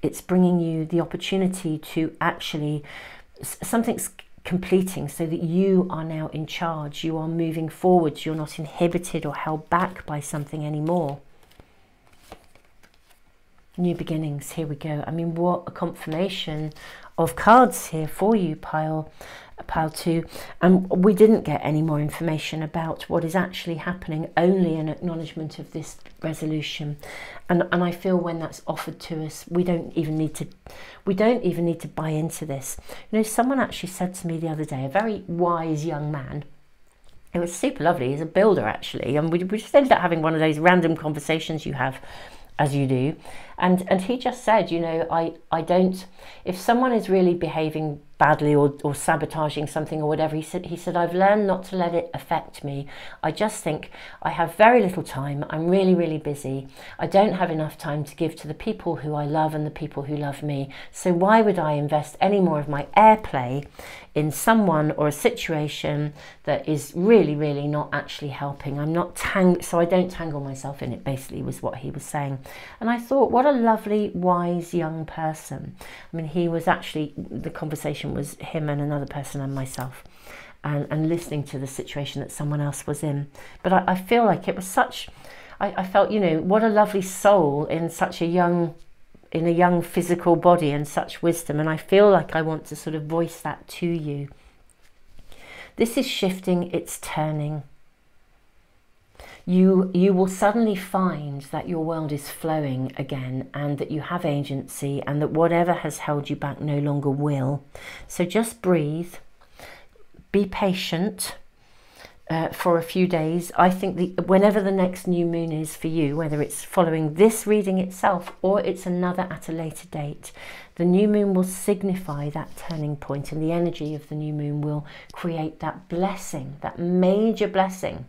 It's bringing you the opportunity to actually, something's completing so that you are now in charge. You are moving forwards. You're not inhibited or held back by something anymore. New beginnings, here we go. I mean, what a confirmation of cards here for you, pile 2. And we didn't get any more information about what is actually happening, only an acknowledgement of this resolution. And I feel when that's offered to us, we don't even need to buy into this. You know, someone actually said to me the other day, a very wise young man, it was super lovely, he's a builder actually, and we just ended up having one of those random conversations you have as you do, and he just said, you know, I don't, if someone is really behaving badly or sabotaging something or whatever, he said I've learned not to let it affect me. I just think I have very little time. I'm really, really busy. I don't have enough time to give to the people who I love and the people who love me. So why would I invest any more of my airplay in someone or a situation that is really, really not actually helping? I'm not so I don't tangle myself in it, basically, was what he was saying. And I thought, what a lovely, wise young person. I mean, he was actually, the conversation was him and another person and myself, and listening to the situation that someone else was in. But I feel like it was such, I felt, you know, what a lovely soul in such a young, in a young physical body, and such wisdom. And I feel like I want to sort of voice that to you. This is shifting, it's turning. You will suddenly find that your world is flowing again, and that you have agency, and that whatever has held you back no longer will. So just breathe, be patient, for a few days. I think whenever the next new moon is for you, whether it's following this reading itself or it's another at a later date, the new moon will signify that turning point, and the energy of the new moon will create that blessing, that major blessing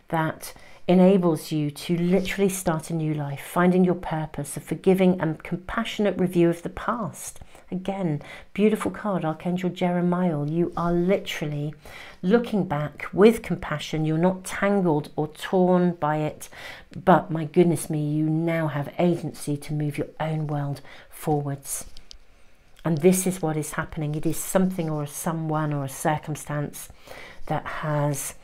that enables you to literally start a new life, finding your purpose, a forgiving and compassionate review of the past. Again, beautiful card, Archangel Jeremiah. You are literally looking back with compassion. You're not tangled or torn by it, but my goodness me, you now have agency to move your own world forwards. And this is what is happening. It is something or someone or a circumstance that has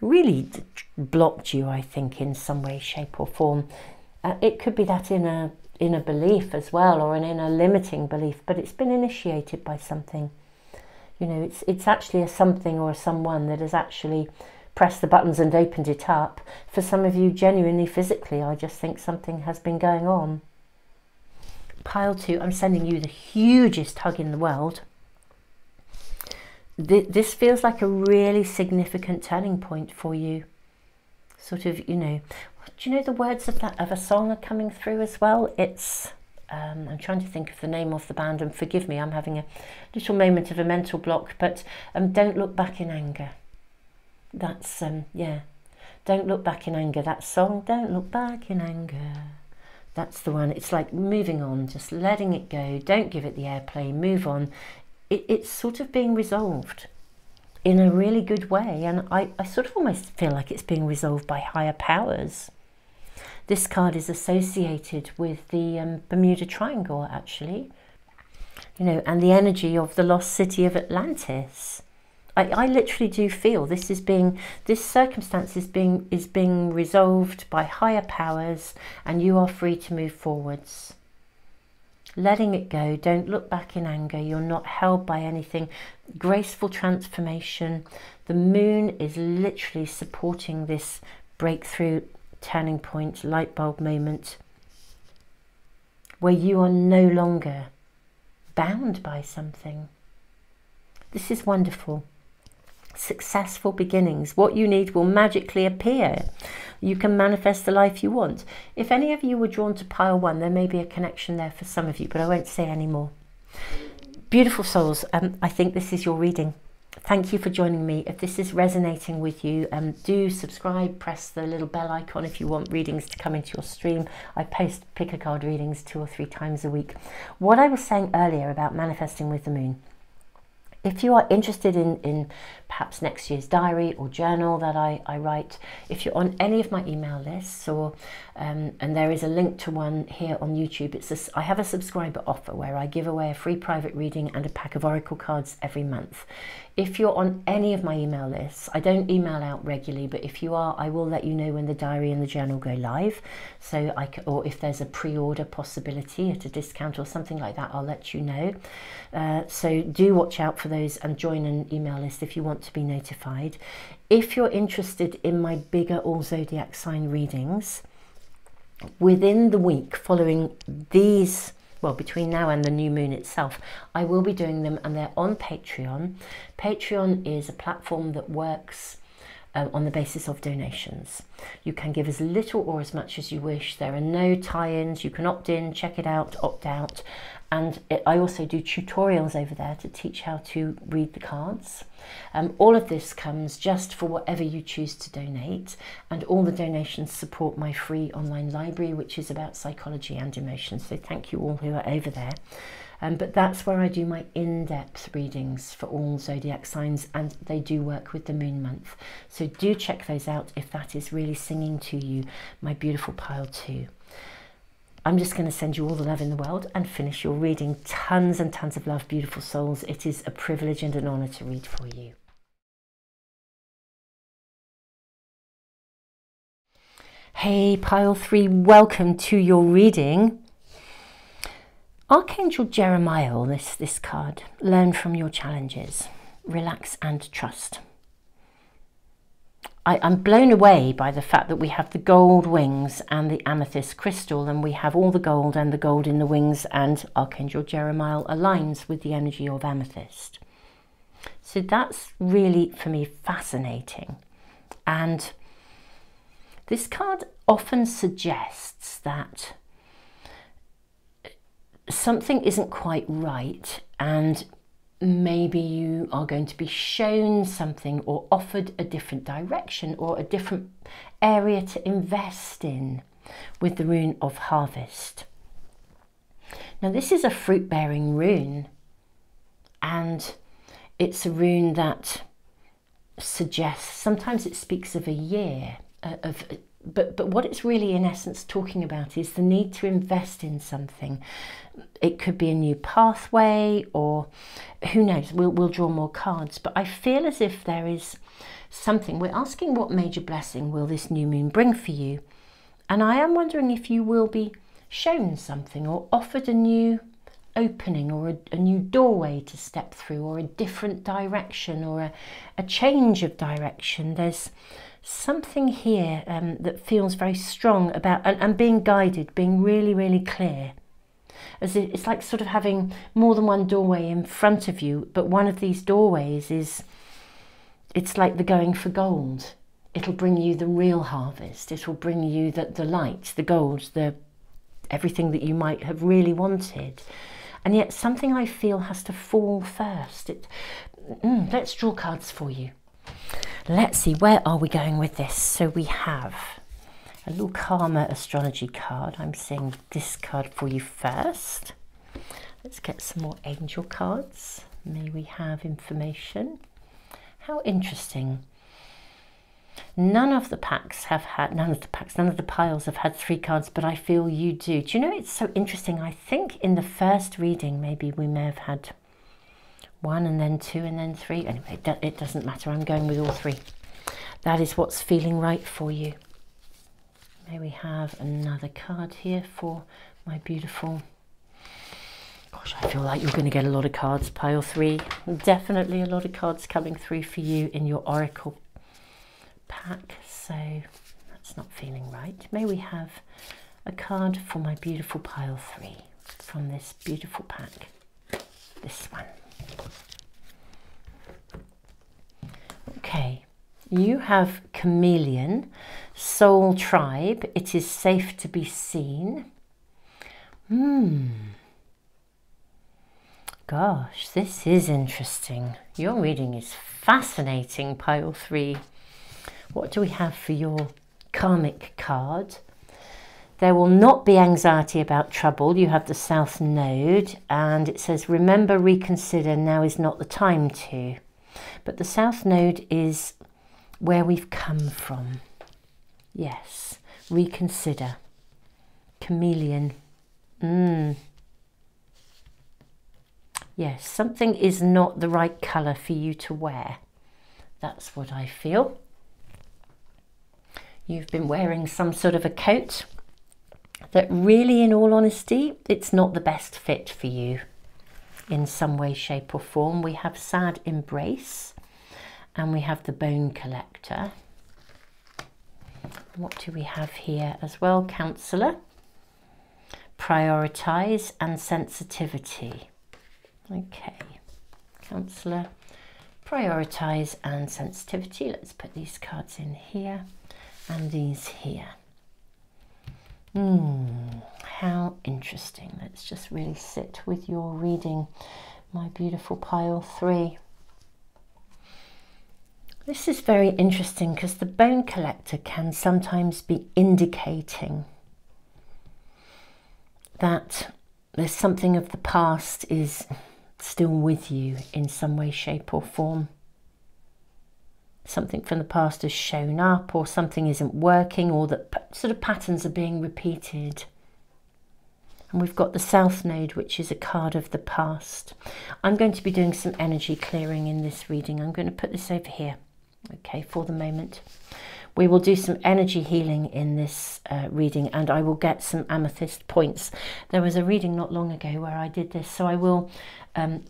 really blocked you, I think, in some way, shape or form. It could be that inner belief as well, or an inner limiting belief, but it's been initiated by something. You know, it's actually a something or a someone that has actually pressed the buttons and opened it up. For some of you, genuinely, physically, I just think something has been going on. Pile 2, I'm sending you the hugest hug in the world. This feels like a really significant turning point for you. Sort of, you know, do you know the words of a song are coming through as well? It's, I'm trying to think of the name of the band, and forgive me, I'm having a little moment of a mental block, but Don't Look Back in Anger. That's, yeah, Don't Look Back in Anger, that song, Don't Look Back in Anger. That's the one. It's like moving on, just letting it go, don't give it the airplay, move on. It's sort of being resolved in a really good way, and I sort of almost feel like it's being resolved by higher powers. This card is associated with the Bermuda Triangle, actually, you know, and the energy of the lost city of Atlantis. I literally do feel this circumstance is being resolved by higher powers, and you are free to move forwards. Letting it go, don't look back in anger, you're not held by anything. Graceful transformation. The moon is literally supporting this breakthrough, turning point, light bulb moment where you are no longer bound by something. This is wonderful. Successful beginnings. What you need will magically appear. You can manifest the life you want. If any of you were drawn to pile 1, there may be a connection there for some of you, but I won't say any more. Beautiful souls, I think this is your reading. Thank you for joining me. If this is resonating with you, do subscribe, press the little bell icon if you want readings to come into your stream. I post pick a card readings 2 or 3 times a week. What I was saying earlier about manifesting with the moon, if you are interested in perhaps next year's diary or journal that I write, if you're on any of my email lists, or and there is a link to one here on YouTube, I have a subscriber offer where I give away a free private reading and a pack of oracle cards every month. If you're on any of my email lists, I don't email out regularly, but if you are, I will let you know when the diary and the journal go live. So or if there's a pre-order possibility at a discount or something like that, I'll let you know. So do watch out for those and join an email list if you want to be notified. If you're interested in my bigger all zodiac sign readings, within the week following these, well, between now and the new moon itself, I will be doing them, and they're on Patreon. Patreon is a platform that works on the basis of donations. You can give as little or as much as you wish. There are no tie-ins. You can opt in, check it out, opt out. And I also do tutorials over there to teach how to read the cards. All of this comes just for whatever you choose to donate, and all the donations support my free online library, which is about psychology and emotions. So thank you all who are over there. But that's where I do my in-depth readings for all zodiac signs, and they do work with the moon month. So do check those out if that is really singing to you, my beautiful pile 2. I'm just going to send you all the love in the world and finish your reading. Tons and tons of love, beautiful souls. It is a privilege and an honor to read for you. Hey, pile 3, welcome to your reading. Archangel Jeremiah, this card. Learn from your challenges. Relax and trust. I'm blown away by the fact that we have the gold wings and the amethyst crystal, and we have all the gold and the gold in the wings, and Archangel Jeremiah aligns with the energy of amethyst. So that's really, for me, fascinating. And this card often suggests that something isn't quite right, and maybe you are going to be shown something or offered a different direction or a different area to invest in with the rune of harvest. Now, this is a fruit-bearing rune, and it's a rune that suggests, sometimes it speaks of a year, but what it's really in essence talking about is the need to invest in something. It could be a new pathway, or who knows, we'll draw more cards, but I feel as if there is something. We're asking, what major blessing will this new moon bring for you? And I am wondering if you will be shown something or offered a new opening or a new doorway to step through, or a different direction, or a change of direction. There's something here that feels very strong about and being guided, being really, really clear. As if it's like sort of having more than one doorway in front of you, but one of these doorways it's like the going for gold. It'll bring you the real harvest. It will bring you the light, the gold, everything that you might have really wanted. And yet something I feel has to fall first. Let's draw cards for you. Let's see, where are we going with this? So we have a little Karma astrology card. I'm seeing this card for you first. Let's get some more angel cards. May we have information. How interesting. None of the piles have had 3 cards, but I feel you do. Do you know, it's so interesting. I think in the first reading, maybe we may have had 1 and then 2 and then 3. Anyway, it doesn't matter. I'm going with all 3. That is what's feeling right for you. May we have another card here for my beautiful... Gosh, I feel like you're going to get a lot of cards, pile 3. Definitely a lot of cards coming through for you in your Oracle pack, so that's not feeling right. May we have a card for my beautiful pile 3 from this beautiful pack. This one. Okay, you have Chameleon, Soul Tribe. It is safe to be seen. Gosh, this is interesting. Your reading is fascinating, pile 3. What do we have for your karmic card? There will not be anxiety about trouble. You have the South Node, and it says, remember, reconsider, now is not the time to. But the South Node is where we've come from. Yes, reconsider. Chameleon. Yes, something is not the right colour for you to wear. That's what I feel. You've been wearing some sort of a coat that really, in all honesty, it's not the best fit for you in some way, shape or form. We have Sad Embrace, and we have the Bone Collector. What do we have here as well? Counselor, Prioritize, and Sensitivity. Okay, Counselor, Prioritize, and Sensitivity. Let's put these cards in here and these here. How interesting. Let's just really sit with your reading, my beautiful pile 3. This is very interesting because the Bone Collector can sometimes be indicating that there's something of the past is still with you in some way, shape or form. Something from the past has shown up, or something isn't working, or that sort of patterns are being repeated. And we've got the South Node, which is a card of the past. I'm going to be doing some energy clearing in this reading. I'm going to put this over here, okay, for the moment. We will do some energy healing in this reading, and I will get some amethyst points. There was a reading not long ago where I did this, so I will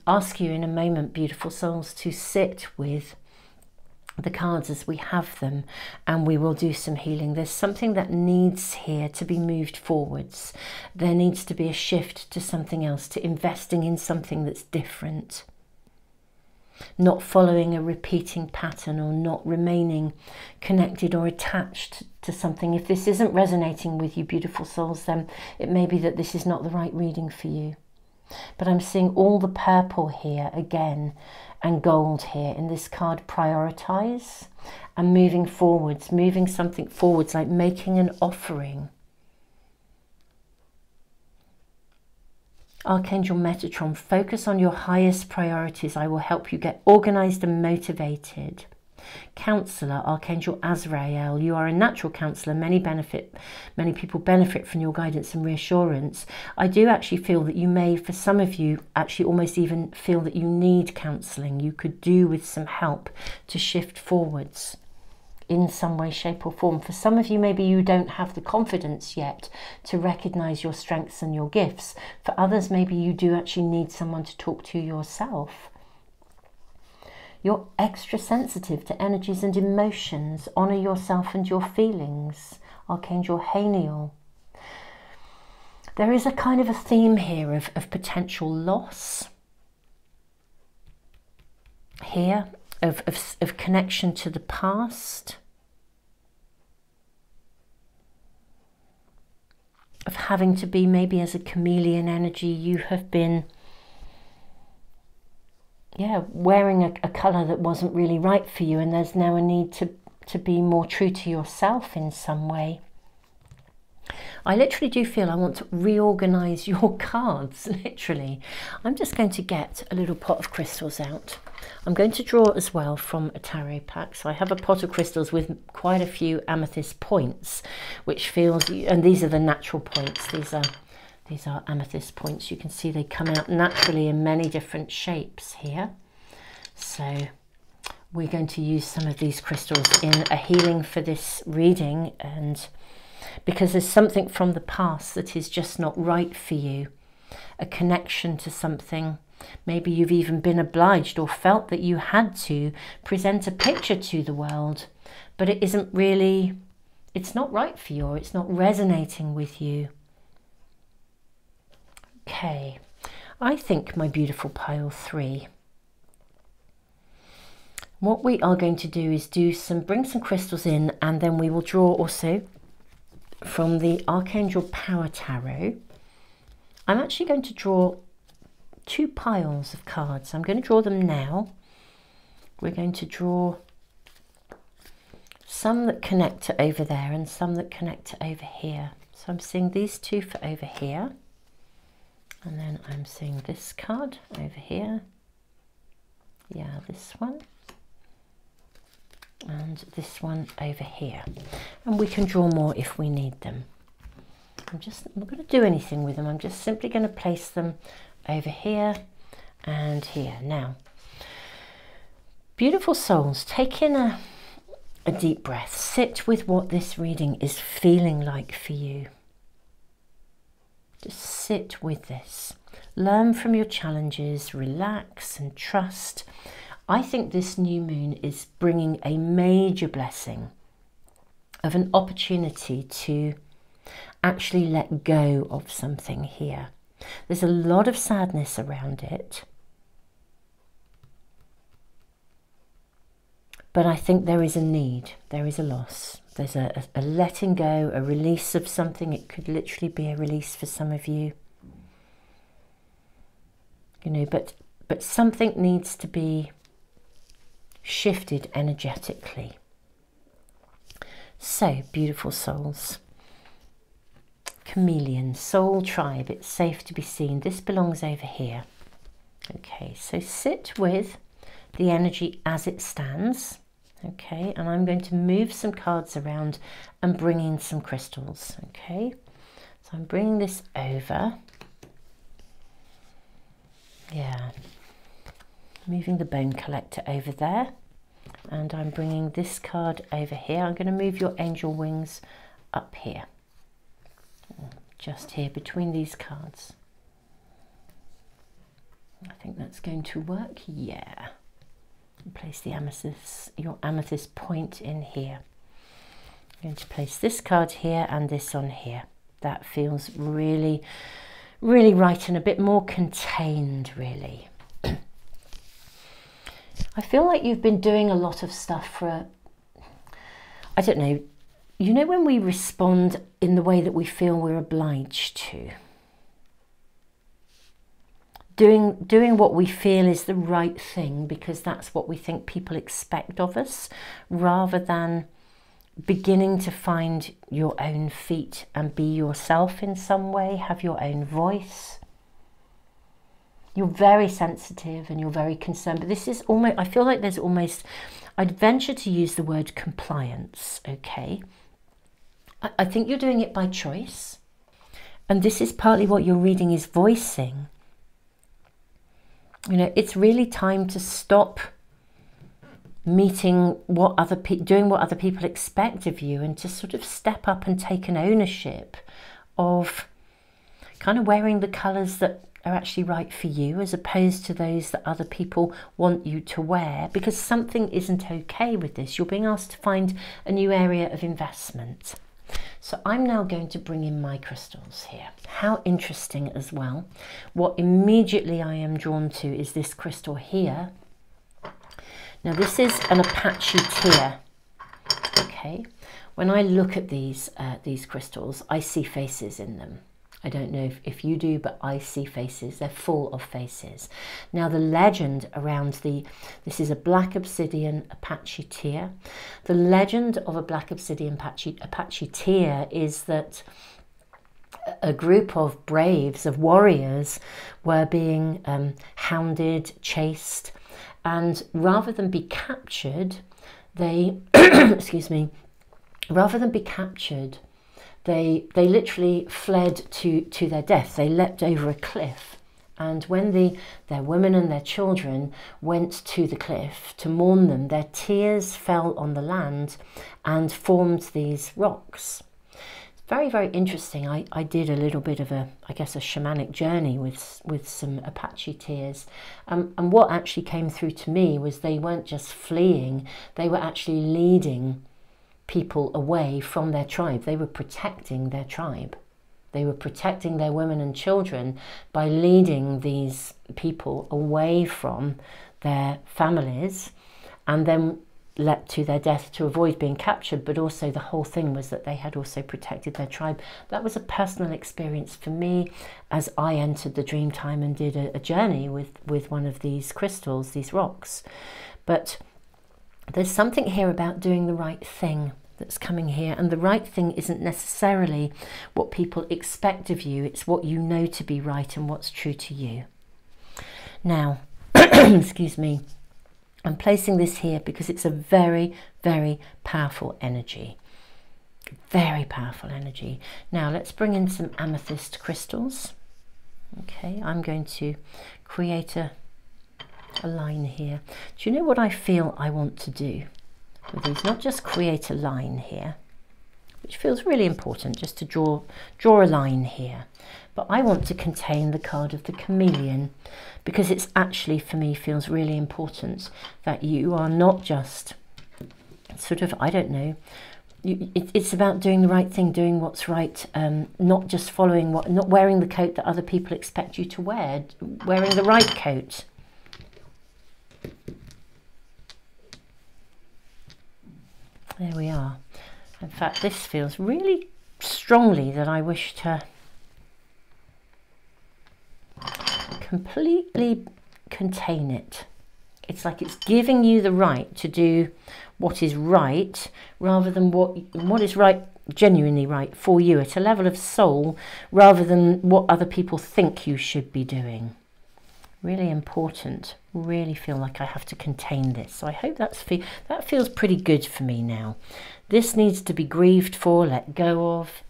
ask you in a moment, beautiful souls, to sit with the cards as we have them, and we will do some healing. There's something that needs here to be moved forwards. There needs to be a shift to something else, to investing in something that's different. not following a repeating pattern or not remaining connected or attached to something. If this isn't resonating with you, beautiful souls, then it may be that this is not the right reading for you. But I'm seeing all the purple here again and gold here in this card. Prioritize and moving forwards, moving something forwards, like making an offering. Archangel Metatron, focus on your highest priorities. I will help you get organized and motivated. Counselor, Archangel Azrael, you are a natural counselor. Many people benefit from your guidance and reassurance. I do actually feel that you may, for some of you, actually almost even feel that you need counseling. You could do with some help to shift forwards in some way, shape or form. For some of you, maybe you don't have the confidence yet to recognize your strengths and your gifts. For others, maybe you do actually need someone to talk to yourself. You're extra sensitive to energies and emotions. Honor yourself and your feelings. Archangel Haniel. There is a kind of a theme here of potential loss here, of connection to the past, of having to be, maybe as a chameleon energy, you have been wearing a colour that wasn't really right for you, and there's now a need to be more true to yourself in some way. I literally do feel I want to reorganise your cards, literally. I'm just going to get a little pot of crystals out. I'm going to draw as well from a tarot pack. So I have a pot of crystals with quite a few amethyst points, which feels, and these are the natural points. These are amethyst points. You can see they come out naturally in many different shapes here. So we're going to use some of these crystals in a healing for this reading, and because there's something from the past that is just not right for you, a connection to something. Maybe you've even been obliged or felt that you had to present a picture to the world, but it isn't really, it's not right for you, or it's not resonating with you. Okay, I think, my beautiful pile 3, what we are going to do is bring some crystals in, and then we will draw also from the Archangel Power Tarot. I'm actually going to draw 2 piles of cards. I'm going to draw them now. We're going to draw some that connect to over there and some that connect to over here. So I'm seeing these 2 for over here. And then I'm seeing this card over here. Yeah, this one. And this one over here. And we can draw more if we need them. I'm not going to do anything with them. I'm just simply going to place them over here and here. Now, beautiful souls, take in a deep breath. Sit with what this reading is feeling like for you. Just sit with this. Learn from your challenges, relax and trust. I think this new moon is bringing a major blessing of an opportunity to actually let go of something here. There's a lot of sadness around it, but I think there is a need, there is a loss. There's a letting go, a release of something. It could literally be a release for some of you. You know, but something needs to be shifted energetically. So, beautiful souls. Chameleon, soul tribe, it's safe to be seen. This belongs over here. Okay, so sit with the energy as it stands. Okay, and I'm going to move some cards around and bring in some crystals. Okay, so I'm bringing this over. Yeah, moving the bone collector over there, and I'm bringing this card over here. I'm going to move your angel wings up here, just here between these cards. I think that's going to work. Yeah. Place the amethyst, your amethyst point in here. I'm going to place this card here and this on here. That feels really, really right and a bit more contained, really. I feel like you've been doing a lot of stuff for, I don't know, you know when we respond in the way that we feel we're obliged to? Doing what we feel is the right thing because that's what we think people expect of us, rather than beginning to find your own feet and be yourself in some way, have your own voice. You're very sensitive and you're very concerned, but this is almost, I feel like there's almost, I'd venture to use the word compliance, okay? I think you're doing it by choice. And this is partly what your reading is voicing. You know, it's really time to stop meeting what other people, doing what other people expect of you, and to sort of step up and take an ownership of kind of wearing the colours that are actually right for you, as opposed to those that other people want you to wear, because something isn't okay with this. You're being asked to find a new area of investment. So I'm now going to bring in my crystals here. How interesting as well. What immediately I am drawn to is this crystal here. Now this is an Apache tear. Okay, when I look at these crystals, I see faces in them. I don't know if you do, but I see faces. They're full of faces. Now the legend around this is a black obsidian Apache tear. The legend of a black obsidian Apache tear is that a group of braves, of warriors, were being hounded, chased, and rather than be captured, they, excuse me, rather than be captured, they literally fled to their death. They leapt over a cliff. And when their women and their children went to the cliff to mourn them, their tears fell on the land and formed these rocks. It's very, very interesting. I did a little bit of a shamanic journey with some Apache tears. And what actually came through to me was they weren't just fleeing, they were actually leading people away from their tribe. They were protecting their tribe. They were protecting their women and children by leading these people away from their families, and then leapt to their death to avoid being captured. But also the whole thing was that they had also protected their tribe. That was a personal experience for me as I entered the dream time and did a journey with one of these crystals, these rocks. But there's something here about doing the right thing that's coming here, and the right thing isn't necessarily what people expect of you. It's what you know to be right and what's true to you. Now, excuse me, I'm placing this here because it's a very, very powerful energy. Very powerful energy. Now let's bring in some amethyst crystals. Okay, I'm going to create a line here. Do you know what I feel I want to do with these? Not just create a line here, which feels really important, just to draw a line here, but I want to contain the card of the chameleon, because it's actually, for me, feels really important that you are not just sort of, I don't know, it's about doing the right thing, doing what's right, not just following not wearing the coat that other people expect you to wear, wearing the right coat. There we are. In fact, this feels really strongly that I wish to completely contain it. It's like it's giving you the right to do what is right, rather than what is right, genuinely right for you at a level of soul, rather than what other people think you should be doing. Really important. Really feel like I have to contain this. So I hope that feels pretty good for me now. This needs to be grieved for, let go of.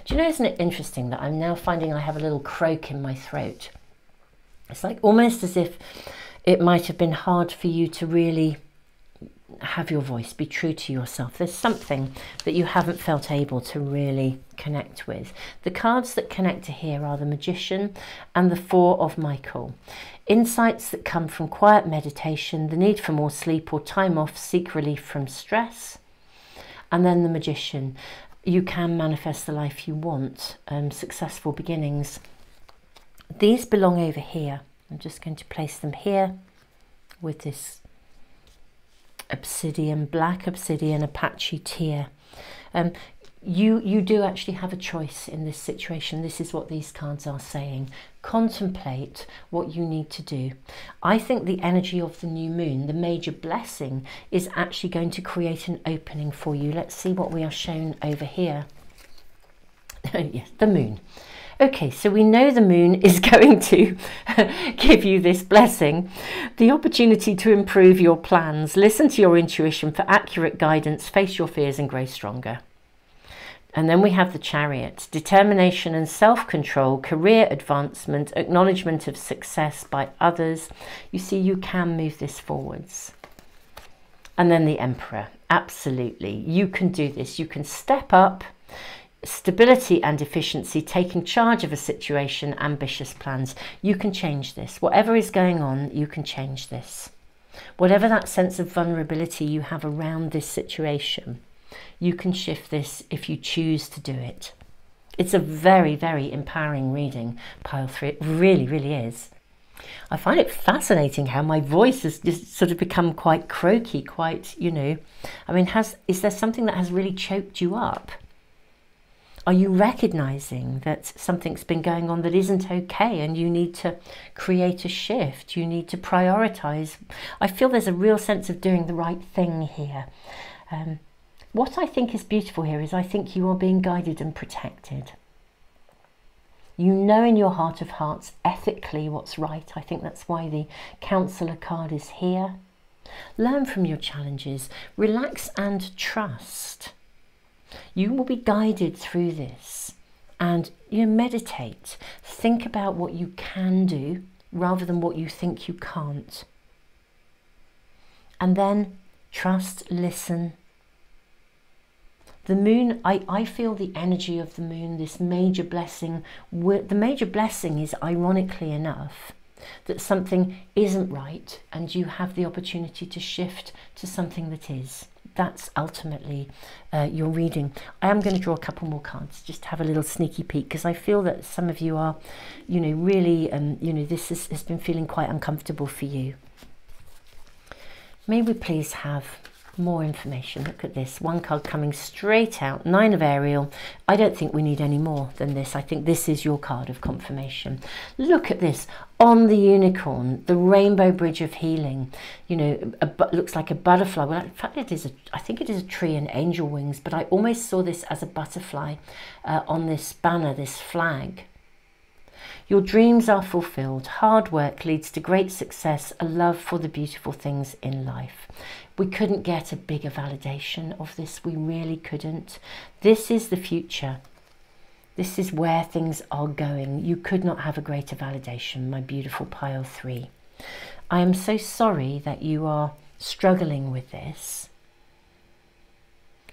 Do you know, isn't it interesting that I'm now finding I have a little croak in my throat? It's like almost as if it might have been hard for you to really have your voice, be true to yourself. There's something that you haven't felt able to really connect with. The cards that connect to here are the Magician and the Four of Michael. Insights that come from quiet meditation, the need for more sleep or time off, seek relief from stress. And then the Magician. You can manifest the life you want, successful beginnings. These belong over here. I'm just going to place them here with this obsidian, black obsidian Apache tear. You do actually have a choice in this situation. This is what these cards are saying. Contemplate what you need to do. I think the energy of the new moon, the major blessing, is actually going to create an opening for you. Let's see what we are shown over here. Yes, the moon. Okay, so we know the moon is going to give you this blessing, the opportunity to improve your plans, listen to your intuition for accurate guidance, face your fears and grow stronger. And then we have the Chariot, determination and self-control, career advancement, acknowledgement of success by others. You see, you can move this forwards. And then the Emperor, absolutely. You can do this. You can step up, stability and efficiency, taking charge of a situation, ambitious plans. You can change this. Whatever is going on, you can change this. Whatever that sense of vulnerability you have around this situation, you can shift this if you choose to do it. It's a very, very empowering reading, pile 3. It really, really is. I find it fascinating how my voice has just sort of become quite croaky, quite, you know. I mean, is there something that has really choked you up? Are you recognizing that something's been going on that isn't okay and you need to create a shift? You need to prioritize. I feel there's a real sense of doing the right thing here. What I think is beautiful here is I think you are being guided and protected. You know in your heart of hearts ethically what's right. I think that's why the Counselor card is here. Learn from your challenges, relax and trust. You will be guided through this, and you meditate. Think about what you can do rather than what you think you can't. And then trust, listen. The moon, I feel the energy of the moon, this major blessing. The major blessing is, ironically enough, that something isn't right and you have the opportunity to shift to something that is. That's ultimately your reading. I am going to draw a couple more cards, just to have a little sneaky peek, because I feel that some of you are, you know, really, you know, this has been feeling quite uncomfortable for you. May we please have more information? Look at this, one card coming straight out, 9 of Ariel. I don't think we need any more than this. I think this is your card of confirmation. Look at this, on the unicorn, the rainbow bridge of healing. You know, looks like a butterfly. Well, in fact, I think it is a tree and angel wings, but I almost saw this as a butterfly on this banner, this flag. Your dreams are fulfilled. Hard work leads to great success, a love for the beautiful things in life. We couldn't get a bigger validation of this. We really couldn't. This is the future. This is where things are going. You could not have a greater validation, my beautiful pile 3. I am so sorry that you are struggling with this.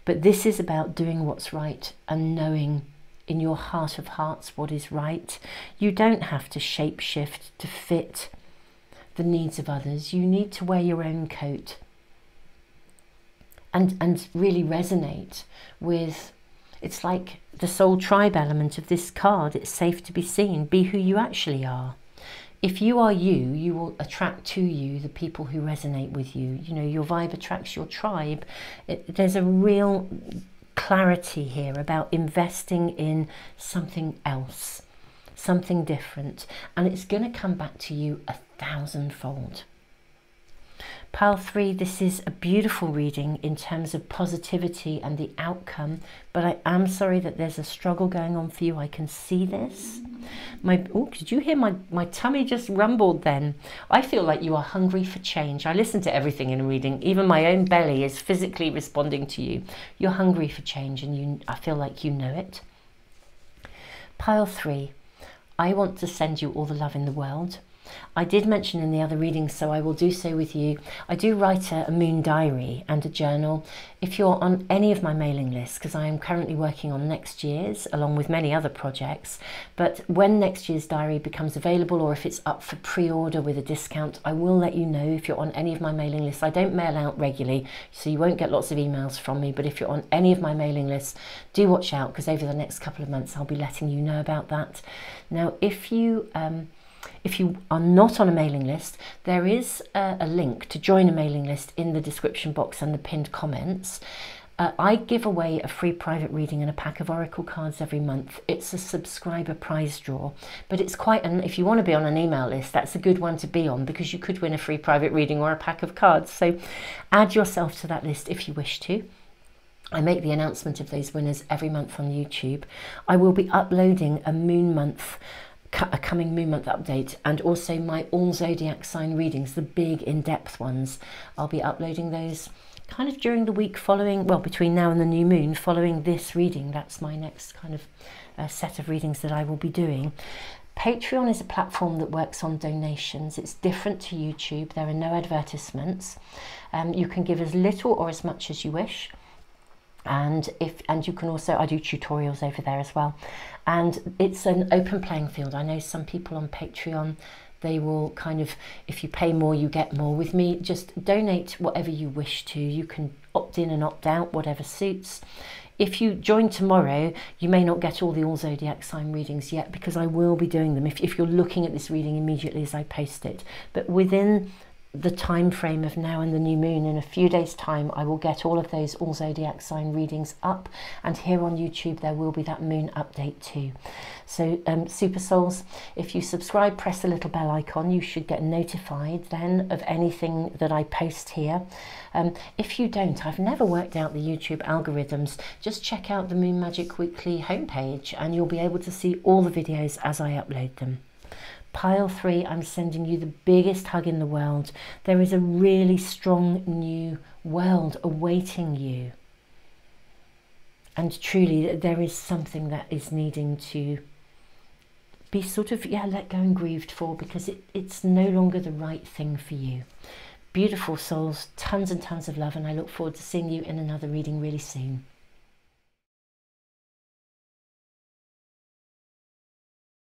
But this is about doing what's right and knowing in your heart of hearts what is right. You don't have to shape shift to fit the needs of others. You need to wear your own coat and really resonate with, it's like the soul tribe element of this card. It's safe to be seen. Be who you actually are. If you are you, you will attract to you the people who resonate with you. You know, your vibe attracts your tribe. There's a real clarity here about investing in something else, something different, and it's going to come back to you 1,000-fold. Pile 3, this is a beautiful reading in terms of positivity and the outcome, but I am sorry that there's a struggle going on for you. I can see this. Oh, did you hear my tummy just rumbled then? I feel like you are hungry for change. I listen to everything in a reading. Even my own belly is physically responding to you. You're hungry for change, and I feel like you know it. Pile 3, I want to send you all the love in the world. I did mention in the other reading, so I will do so with you. I do write a moon diary and a journal. If you're on any of my mailing lists, because I am currently working on next year's, along with many other projects, but when next year's diary becomes available, or if it's up for pre-order with a discount, I will let you know if you're on any of my mailing lists. I don't mail out regularly, so you won't get lots of emails from me, but if you're on any of my mailing lists, do watch out, because over the next couple of months I'll be letting you know about that. Now, if you If you are not on a mailing list, there is a link to join a mailing list in the description box and the pinned comments. I give away a free private reading and a pack of oracle cards every month. It's a subscriber prize draw, but it's quite an, if you want to be on an email list, that's a good one to be on, because you could win a free private reading or a pack of cards. So add yourself to that list if you wish to. I make the announcement of those winners every month on YouTube. I will be uploading a coming moon month update, and also my all zodiac sign readings, the big in-depth ones. I'll be uploading those kind of during the week following, well, between now and the new moon, following this reading. That's my next kind of set of readings that I will be doing. Patreon is a platform that works on donations. It's different to YouTube. There are no advertisements. You can give as little or as much as you wish. And you can also, I do tutorials over there as well, and it's an open playing field. I know some people on Patreon, they will kind of, if you pay more you get more. With me, just donate whatever you wish to. You can opt in and opt out, whatever suits. If you join tomorrow, you may not get all the all zodiac sign readings yet, because I will be doing them if you're looking at this reading immediately as I post it. But within the time frame of now and the new moon, in a few days time, I will get all of those all zodiac sign readings up, and here on YouTube there will be that moon update too. So super souls, if you subscribe, press the little bell icon, you should get notified then of anything that I post here. If you don't, I've never worked out the YouTube algorithms. Just check out the Moon Magic Weekly homepage and you'll be able to see all the videos as I upload them. Pile 3, I'm sending you the biggest hug in the world. There is a really strong new world awaiting you. And truly, there is something that is needing to be sort of, let go and grieved for, because it's no longer the right thing for you. Beautiful souls, tons and tons of love, and I look forward to seeing you in another reading really soon.